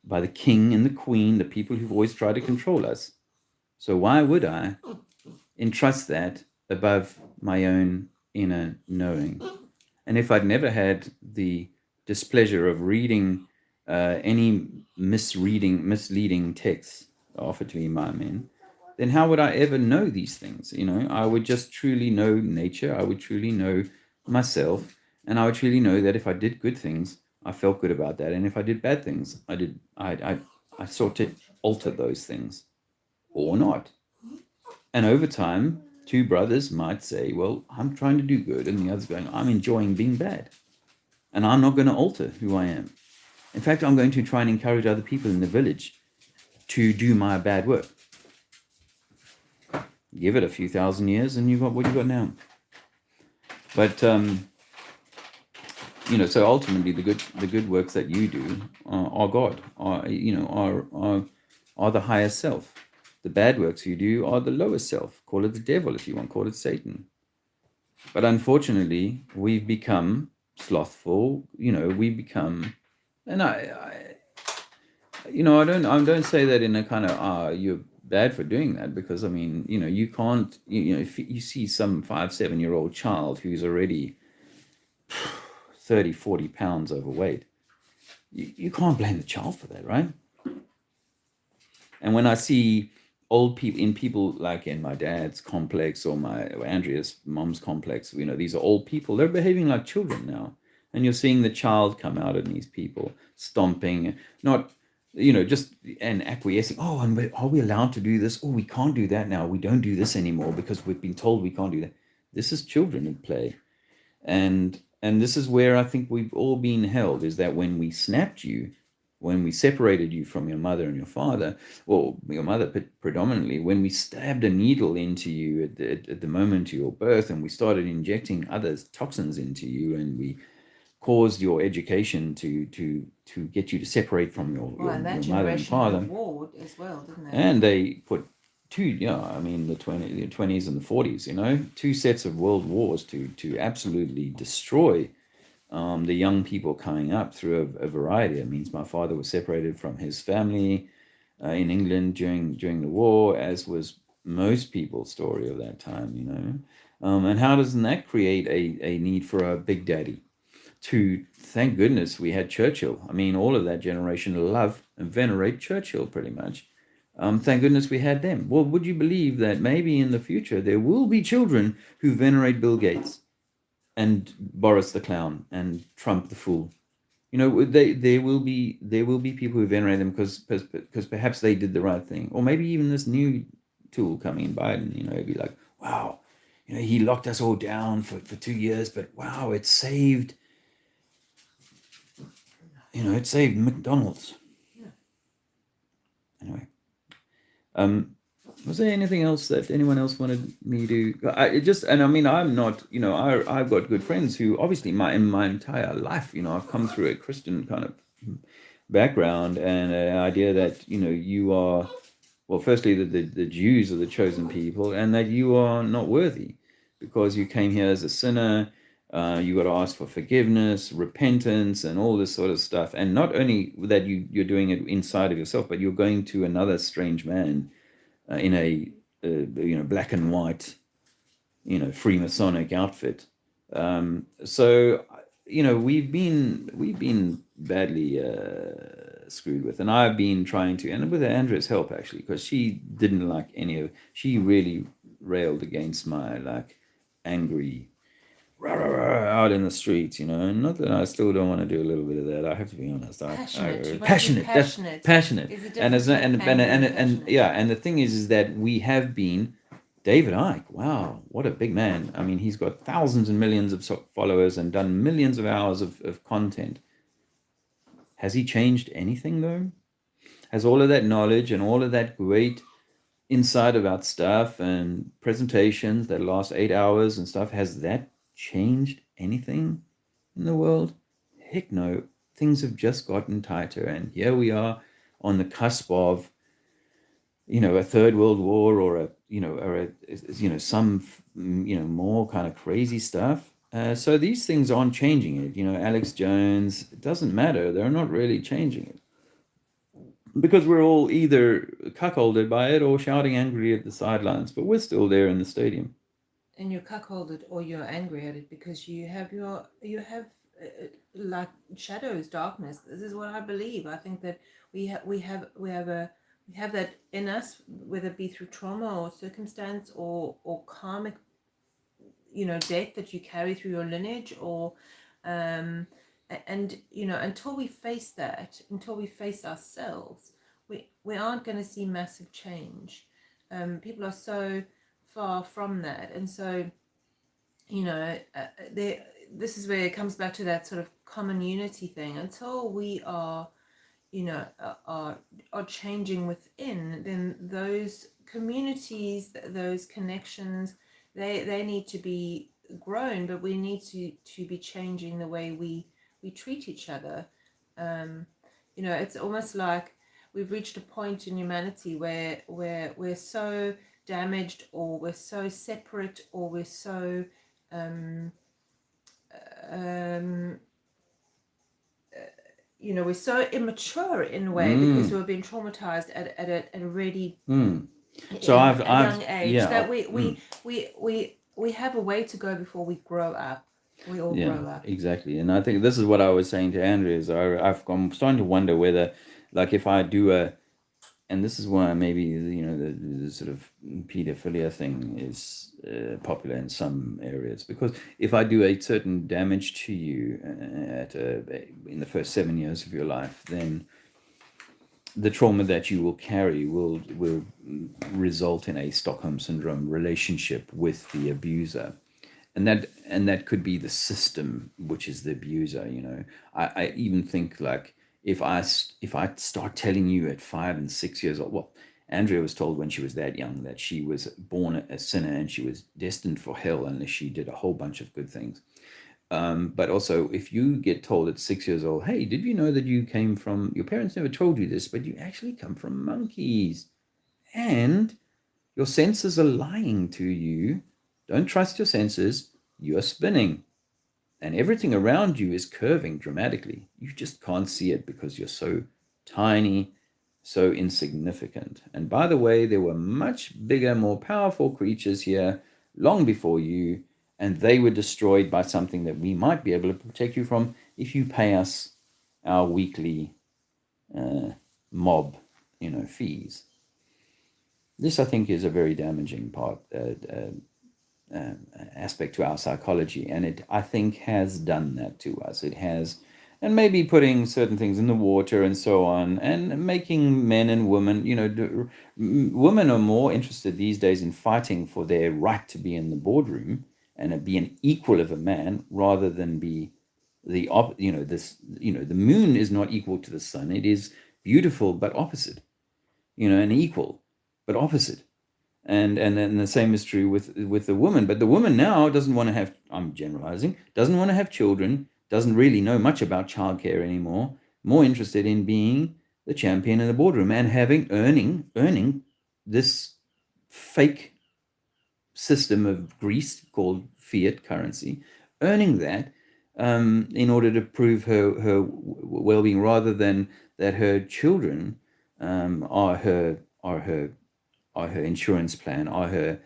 by the king and the queen, the people who've always tried to control us. So why would I entrust that above my own inner knowing? And if I'd never had the displeasure of reading any misleading texts offered to me by men, then how would I ever know these things? I would just truly know nature. I would truly know myself. And I would truly know that if I did good things, I felt good about that. And if I did bad things, I sought to alter those things or not. And over time, two brothers might say, well, I'm trying to do good. And the other's going, I'm enjoying being bad. And I'm not going to alter who I am. In fact, I'm going to try and encourage other people in the village to do my bad work. Give it a few thousand years and you've got what you've got now. But, so ultimately the good works that you do are God, are the higher self. The bad works you do are the lower self. Call it the devil if you want, call it Satan. But unfortunately, we've become slothful. We've become, and I don't say that in a kind of you're bad for doing that, because I mean, you can't. If you see some 5-7-year-old child who's already 30, 40 pounds overweight, you can't blame the child for that, right? And when I see old people like in my dad's complex or Andrea's mom's complex, these are old people, they're behaving like children now. And you're seeing the child come out in these people, stomping, not, just and acquiescing. Oh, and are we allowed to do this? Oh, we can't do that now. We don't do this anymore because we've been told we can't do that. This is children at play. And this is where I think we've all been held, is that when we snapped you, when we separated you from your mother and your father, or your mother predominantly, when we stabbed a needle into you at the moment of your birth, and we started injecting other toxins into you, and we caused your education to get you to separate from Well, and that your mother and generation had a father. war as well, didn't they? And they put I mean, the 20s and the 40s, two sets of world wars to absolutely destroy the young people coming up through a variety. It means my father was separated from his family in England during the war, as was most people's story of that time. And how doesn't that create a need for a big daddy? Thank goodness we had Churchill. I mean, all of that generation love and venerate Churchill pretty much. Thank goodness we had them. Well, would you believe that maybe in the future there will be children who venerate Bill Gates and Boris the clown and Trump the fool? There will be people who venerate them because perhaps they did the right thing, or maybe even this new tool coming in, Biden. It'd be like, wow, he locked us all down for 2 years, but wow, it saved McDonald's. Yeah. Anyway, was there anything else that anyone else wanted me to? I mean, I'm not. I've got good friends who obviously in my entire life, I've come through a Christian kind of background, and an idea that you are, well, firstly that the Jews are the chosen people, and that you are not worthy because you came here as a sinner. You got to ask for forgiveness, repentance, and all this sort of stuff. And not only that you're doing it inside of yourself, but you're going to another strange man in a black and white Freemasonic outfit. So we've been badly screwed with, and I've been trying to, and with Andrea's help actually, because she didn't like she really railed against my angry rah, rah, rah, out in the streets, and not that I still don't want to do a little bit of that. I have to be honest. Passionate. That's passionate. Is it And different and yeah, and the thing is that we have been. David Icke, wow, what a big man. I mean, he's got thousands and millions of followers and done millions of hours of content. Has he changed anything, though? Has all of that knowledge and all of that great insight about stuff and presentations that last 8 hours and stuff, has that changed anything in the world? Heck no. Things have just gotten tighter, and here we are on the cusp of a third world war, or some more kind of crazy stuff. So these things aren't changing it. Alex Jones, it doesn't matter. They're not really changing it because we're all either cuckolded by it or shouting angrily at the sidelines, but we're still there in the stadium. And you're cuckolded, or you're angry at it because you have like shadows, darkness. This is what I believe. I think that we have that in us, whether it be through trauma or circumstance or karmic, debt that you carry through your lineage, or and until we face that, until we face ourselves, we aren't going to see massive change. People are so far from that, and so this is where it comes back to that sort of common unity thing. Until we are are changing within, then those communities, those connections, they need to be grown, but we need to be changing the way we treat each other. It's almost like we've reached a point in humanity where we're so damaged, or we're so separate, or we're so we're so immature in a way because we've been traumatized at a really so I've young age, yeah, that we have a way to go before we grow up. We all grow up. Exactly. And I think this is what I was saying to Andrea, is I'm starting to wonder whether, if I do and this is why maybe the sort of pedophilia thing is popular in some areas, because if I do a certain damage to you in the first 7 years of your life, then the trauma that you will carry will result in a Stockholm syndrome relationship with the abuser. And that could be the system, which is the abuser. I even think, if I start telling you at 5 and 6 years old, well, Andrea was told when she was that young that she was born a sinner and she was destined for hell unless she did a whole bunch of good things. But also, if you get told at 6 years old, hey, did you know that you came from, your parents never told you this, but you actually come from monkeys, and your senses are lying to you. Don't trust your senses. You are spinning, and everything around you is curving dramatically. You just can't see it because you're so tiny, so insignificant. And by the way, there were much bigger, more powerful creatures here long before you, and they were destroyed by something that we might be able to protect you from if you pay us our weekly uh, mob, fees. This, I think, is a very damaging aspect to our psychology, and it, I think, has done that to us. It has, and maybe putting certain things in the water and so on, and making men and women, women are more interested these days in fighting for their right to be in the boardroom and be an equal of a man rather than be the moon is not equal to the sun. It is beautiful but opposite, and equal but opposite. And then the same is true with the woman. But the woman now doesn't want to have, I'm generalizing, doesn't want to have children, doesn't really know much about childcare anymore, more interested in being the champion in the boardroom and earning this fake system of Greece called fiat currency, earning that, in order to prove her well-being, rather than that her children, are her insurance plan, are her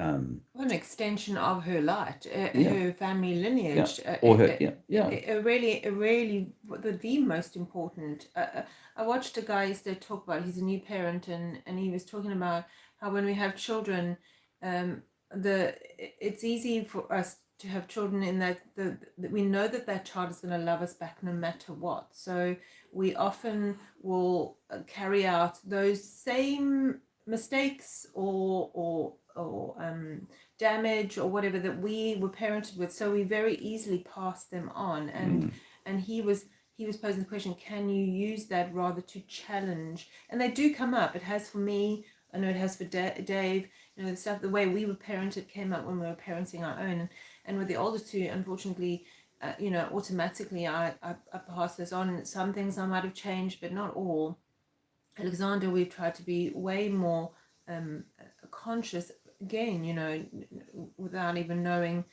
An extension of her light, yeah, her family yeah, lineage, or her, yeah, yeah, really, the most important. I watched a guy yesterday talk about, he's a new parent, and he was talking about how when we have children, it's easy for us to have children in that we know that that child is going to love us back no matter what. So we often will carry out those same mistakes or damage or whatever that we were parented with, so we very easily pass them on. And he was posing the question, can you use that rather to challenge? And they do come up. It has for me, I know it has for Dave, the stuff, the way we were parented came up when we were parenting our own. And with the older two, unfortunately, automatically I pass this on. Some things I might have changed, but not all. Alexander, we've tried to be way more conscious, again, without even knowing,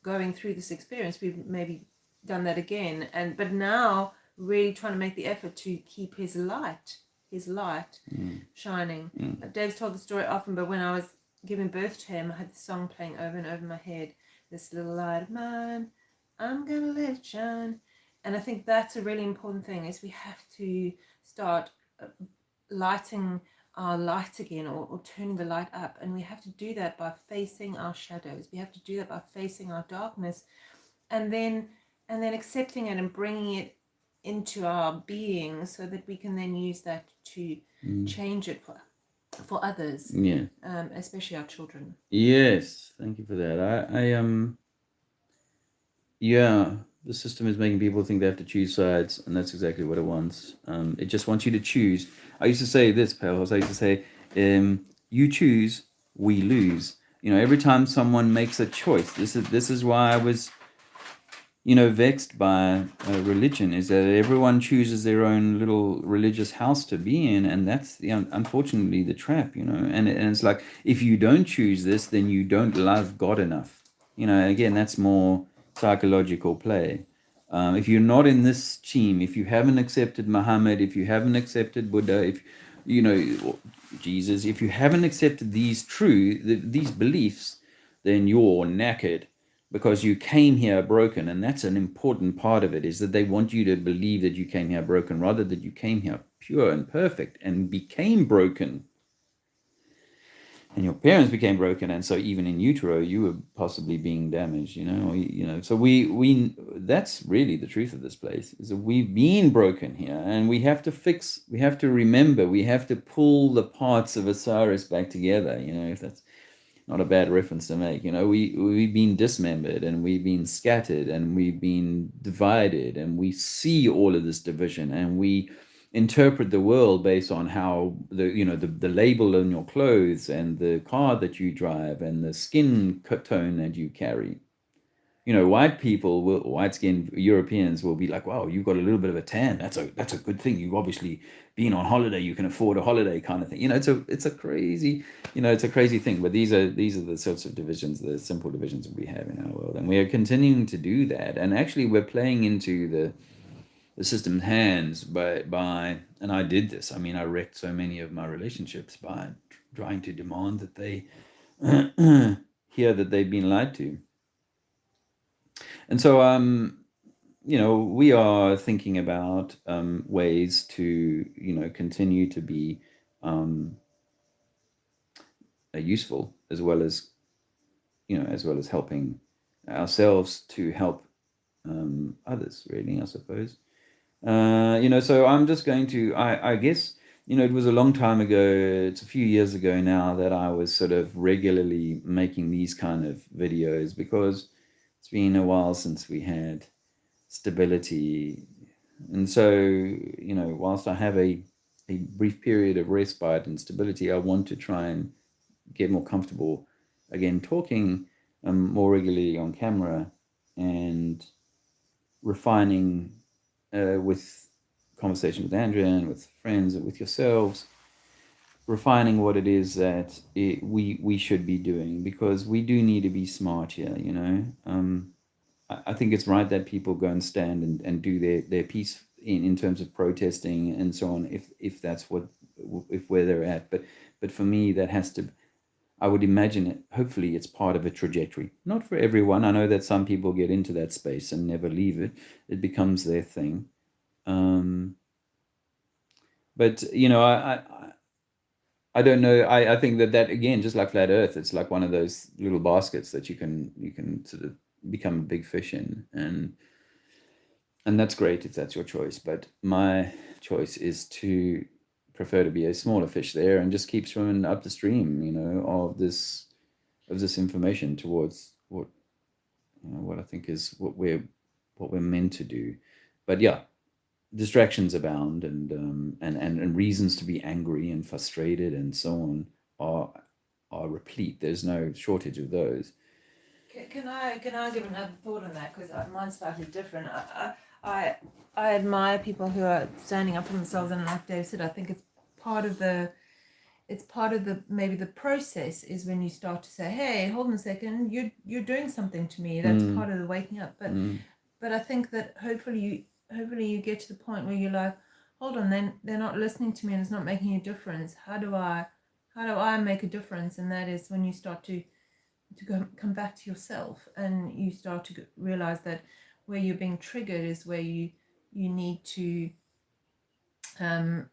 going through this experience, we've maybe done that again. But now really trying to make the effort to keep his light shining. Dave's told the story often, but when I was giving birth to him, I had the song playing over and over in my head, this little light of mine, I'm gonna let it shine. And I think that's a really important thing, is we have to start lighting our light again, or turning the light up. And we have to do that by facing our shadows. We have to do that by facing our darkness, and then accepting it and bringing it into our being, so that we can then use that to change it for others, yeah, especially our children. yes. Thank you for that. Yeah, the system is making people think they have to choose sides, and that's exactly what it wants. It just wants you to choose. I used to say this, pals. I used to say, "You choose, we lose." Every time someone makes a choice, this is why I was, vexed by religion, is that everyone chooses their own little religious house to be in, and that's unfortunately the trap, and it's like, if you don't choose this, then you don't love God enough. Again, that's more psychological play. If you're not in this team, if you haven't accepted Muhammad, if you haven't accepted Buddha, if you know Jesus, if you haven't accepted these beliefs, then you're knackered, because you came here broken. And that's an important part of it, is that they want you to believe that you came here broken, rather that you came here pure and perfect and became broken, and your parents became broken, and so even in utero you were possibly being damaged. So we that's really the truth of this place, is that we've been broken here, and we have to remember, we have to pull the parts of Osiris back together. If that's not a bad reference to make. We've been dismembered, and we've been scattered, and we've been divided, and we see all of this division, and we interpret the world based on how the label on your clothes, and the car that you drive, and the skin tone that you carry. white people will, white skinned Europeans will be like, wow, you've got a little bit of a tan. That's a good thing. You've obviously been on holiday. You can afford a holiday, kind of thing. It's a crazy, it's a crazy thing. But these are the sorts of divisions, the simple divisions that we have in our world, and we are continuing to do that. And actually, we're playing into the system's hands by, and I did this. I mean, I wrecked so many of my relationships by trying to demand that they hear that they've been lied to. And so, we are thinking about ways to, continue to be useful, as well as helping ourselves to help others. Really, I suppose. So I'm just going to. I guess it was a long time ago. It's a few years ago now that I was sort of regularly making these kind of videos, because it's been a while since we had stability. And so, whilst I have a brief period of respite and stability, I want to try and get more comfortable again talking more regularly on camera, and refining with conversation with Andrea and with friends and with yourselves, refining what it is that we should be doing, because we do need to be smart here. I think it's right that people go and stand and do their piece in terms of protesting and so on, if that's where they're at. But for me, that has to, I would imagine it, hopefully it's part of a trajectory. Not for everyone. I know that some people get into that space and never leave it. It becomes their thing. But I don't know. I think that again, just like flat Earth, it's like one of those little baskets that you can sort of become a big fish in, and that's great if that's your choice. But my choice is to prefer to be a smaller fish there and just keep swimming up the stream, of this information towards what I think is what we're meant to do. But yeah, distractions abound, and reasons to be angry and frustrated and so on are replete. There's no shortage of those. Can I give another thought on that, because mine's slightly different. I I admire people who are standing up for themselves, and like Dave said, I think it's part of the maybe the process is when you start to say, hey, hold on a second, you're doing something to me. That's part of the waking up. But I think that hopefully you get to the point where you're like, hold on, then they're not listening to me and it's not making a difference. How do I make a difference? And that is when you start to come back to yourself, and you start to realize that where you're being triggered is where you need to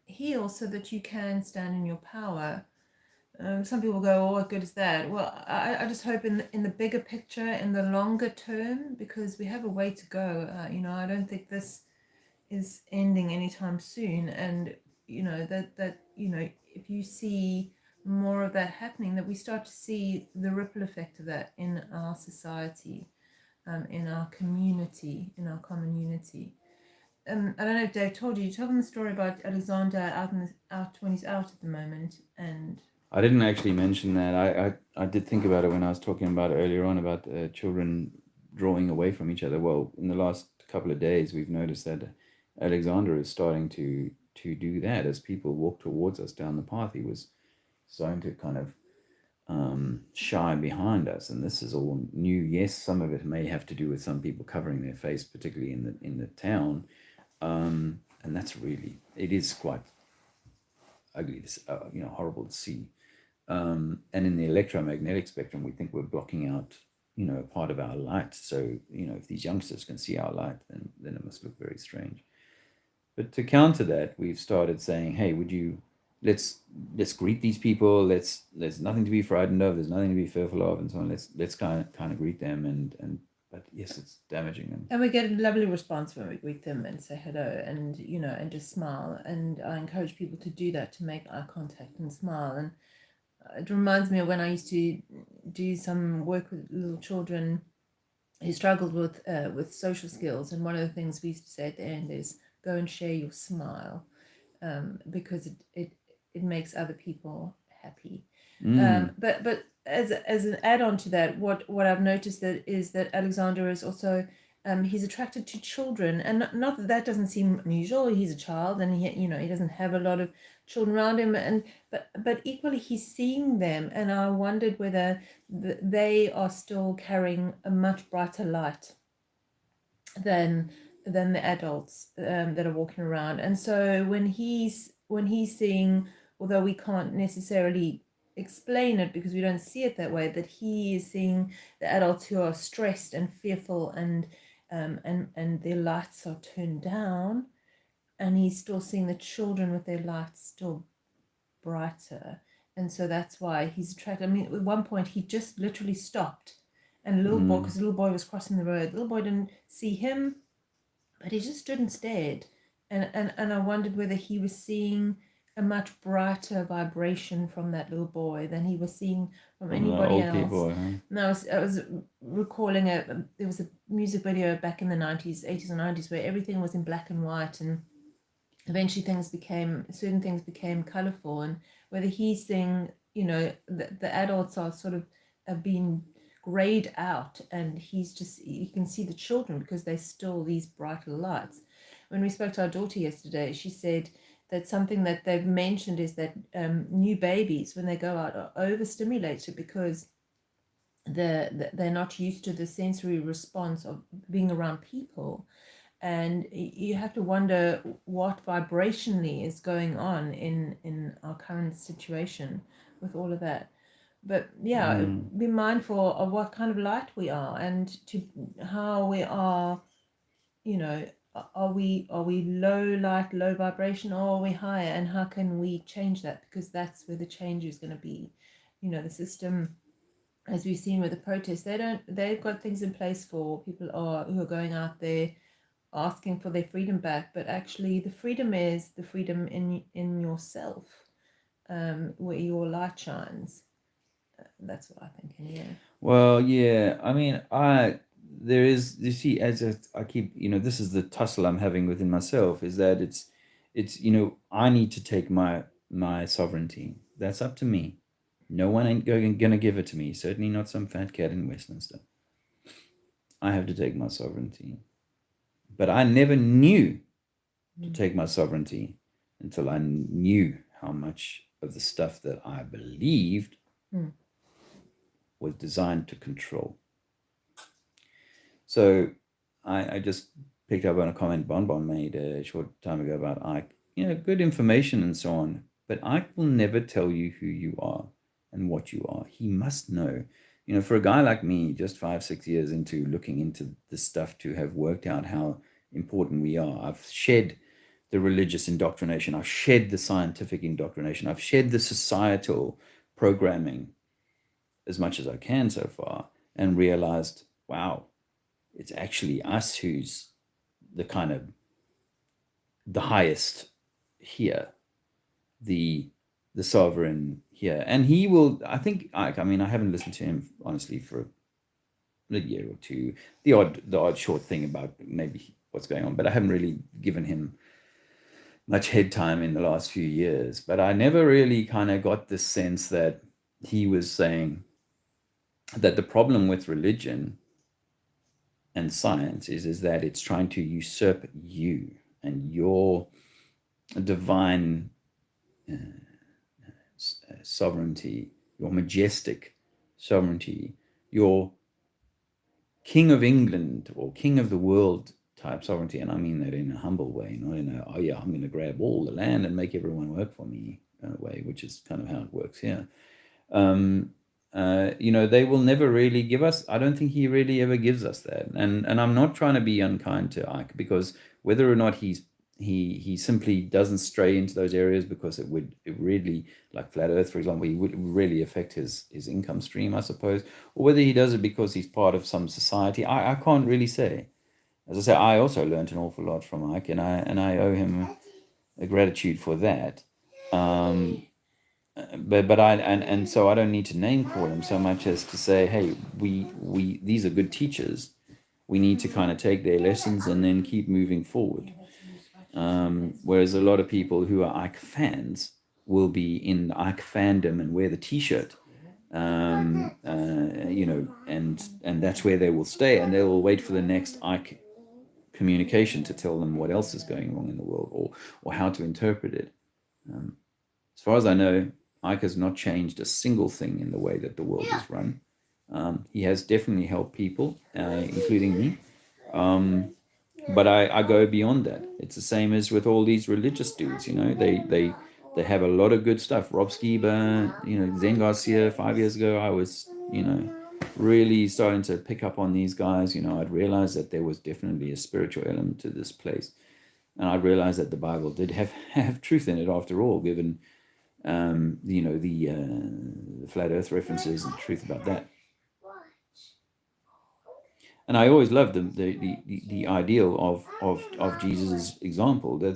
heal, so that you can stand in your power. Some people go, oh, what good is that? Well, I just hope in the bigger picture, in the longer term, because we have a way to go. I don't think this is ending anytime soon, and that if you see more of that happening, that we start to see the ripple effect of that in our society, in our community, in our common unity. I don't know if Dave told you. You told them the story about Alexander out when he's out at the moment, and I didn't actually mention that. I did think about it when I was talking about it earlier on, about children drawing away from each other. Well, in the last couple of days, we've noticed that Alexander is starting to do that. As people walk towards us down the path, he was starting to kind of shy behind us, and this is all new. Yes, some of it may have to do with some people covering their face, particularly in the town, and that's really, it is quite ugly, horrible to see. And in the electromagnetic spectrum, we think we're blocking out, part of our light. So, if these youngsters can see our light, then it must look very strange. But to counter that, we've started saying, hey, let's greet these people. There's nothing to be frightened of. There's nothing to be fearful of, and so on. Let's kind of greet them, but yes, it's damaging them. And we get a lovely response when we greet them and say hello, and and just smile. And I encourage people to do that, to make eye contact and smile. And it reminds me of when I used to do some work with little children who struggled with social skills, and one of the things we used to say at the end is, go and share your smile, because it makes other people happy. But as an add-on to that, what I've noticed that is that Alexander is also he's attracted to children, and not that that doesn't seem unusual. He's a child, and he doesn't have a lot of children around him, and but equally he's seeing them, and I wondered whether they are still carrying a much brighter light than the adults that are walking around. And so when he's seeing, although we can't necessarily explain it because we don't see it that way, that he is seeing the adults who are stressed and fearful, and their lights are turned down, and he's still seeing the children with their lights still brighter. And so that's why he's attracted. I mean, at one point he just literally stopped, and a little boy, because the little boy was crossing the road, the little boy didn't see him, but he just stood and stared. And I wondered whether he was seeing a much brighter vibration from that little boy than he was seeing from anybody else. People, huh? And I was recalling there was a music video back in the 90s, 80s or 90s, where everything was in black and white, and eventually certain things became colorful, and whether he's seeing, the adults are sort of being grayed out, and you can see the children because they're still these brighter lights. When we spoke to our daughter yesterday, she said that something that they've mentioned is that new babies, when they go out, are overstimulated because they're not used to the sensory response of being around people. And you have to wonder what vibrationally is going on in our current situation with all of that. But yeah, be mindful of what kind of light we are, and to how we are, are we low light, low vibration, or are we higher, and how can we change that? Because that's where the change is going to be. The system, as we've seen with the protests, they've got things in place for people who are going out there asking for their freedom back, but actually the freedom is the freedom in yourself, where your light shines. That's what I think. Yeah. Well, yeah. I mean, there is, you see, I keep, this is the tussle I'm having within myself, is that it's I need to take my sovereignty. That's up to me. No one ain't gonna give it to me. Certainly not some fat cat in Westminster. I have to take my sovereignty. But I never knew to take my sovereignty until I knew how much of the stuff that I believed was designed to control. So I just picked up on a comment Bon made a short time ago about Ike. Good information and so on, but Ike will never tell you who you are and what you are. He must know. For a guy like me, just 5-6 years into looking into this stuff, to have worked out how important we are. I've shed the religious indoctrination. I've shed the scientific indoctrination. I've shed the societal programming as much as I can so far, and realized, wow, it's actually us who's the highest here, the sovereign here. And he will, I think, I haven't listened to him honestly for a year or two, the odd short thing about maybe what's going on, but I haven't really given him much head time in the last few years. But I never really kind of got the sense that he was saying that the problem with religion and science is that it's trying to usurp you and your divine sovereignty, your majestic sovereignty, your King of England or King of the world type sovereignty. And I mean that in a humble way, not in a, oh yeah, I'm going to grab all the land and make everyone work for me way, which is kind of how it works here. They will never really give us, I don't think he really ever gives us that. And I'm not trying to be unkind to Ike, because whether or not he simply doesn't stray into those areas because it really, like flat earth, for example, it would really affect his income stream, I suppose, or whether he does it because he's part of some society, I can't really say. As I say, I also learned an awful lot from Ike, and I owe him a gratitude for that. But so I don't need to name call him so much as to say, hey, we these are good teachers. We need to kind of take their lessons and then keep moving forward. Whereas a lot of people who are Ike fans will be in Ike fandom and wear the T-shirt and that's where they will stay, and they will wait for the next Ike communication to tell them what else is going wrong in the world, or how to interpret it. As far as I know, Ike has not changed a single thing in the way that the world is run. He has definitely helped people, including me. But I go beyond that. It's the same as with all these religious dudes. They have a lot of good stuff. Rob Skiba, Zen Garcia. 5 years ago, I was really starting to pick up on these guys. I'd realized that there was definitely a spiritual element to this place, and I realized that the Bible did have truth in it after all, given the flat Earth references and truth about that. And I always loved the ideal of Jesus' example. That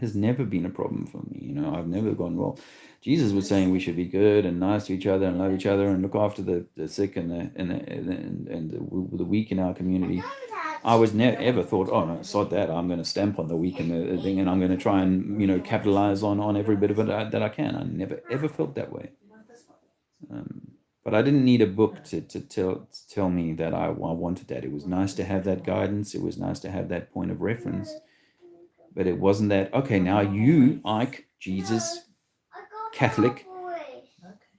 has never been a problem for me. I've never gone, well, Jesus was saying we should be good and nice to each other and love each other and look after the sick and the weak in our community. I was never ever thought, oh no, sod that, I'm going to stamp on the weak and the thing, and I'm going to try and capitalize on every bit of it that I can. I never ever felt that way. But I didn't need a book to tell me that I wanted that. It was nice to have that guidance. It was nice to have that point of reference. But it wasn't that, okay, now you, Ike, Jesus, Catholic,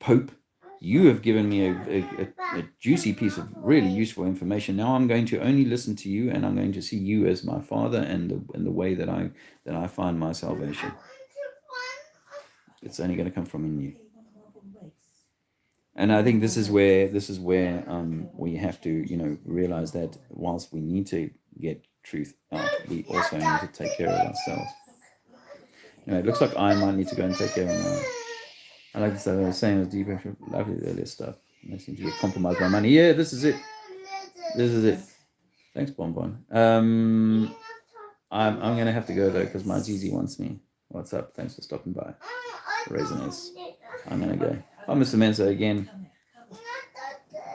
Pope, you have given me a juicy piece of really useful information. Now I'm going to only listen to you, and I'm going to see you as my Father and the way that I find my salvation. It's only going to come from in you. And I think this is where we have to realize that whilst we need to get truth out, we also need to take care of ourselves. It looks like I might need to go and take care of my. I like to say the same as deep lovely earlier stuff. I seem to get compromised by money. Yeah, this is it. Thanks, Bonbon. I'm gonna have to go though because my Zizi wants me. What's up? Thanks for stopping by. Raisins. I'm gonna go. Oh, Mr. Mensa again.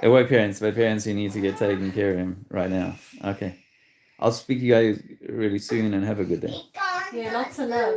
Away parents, but parents who need to get taken care of him right now. Okay. I'll speak to you guys really soon and have a good day. Yeah, lots of love.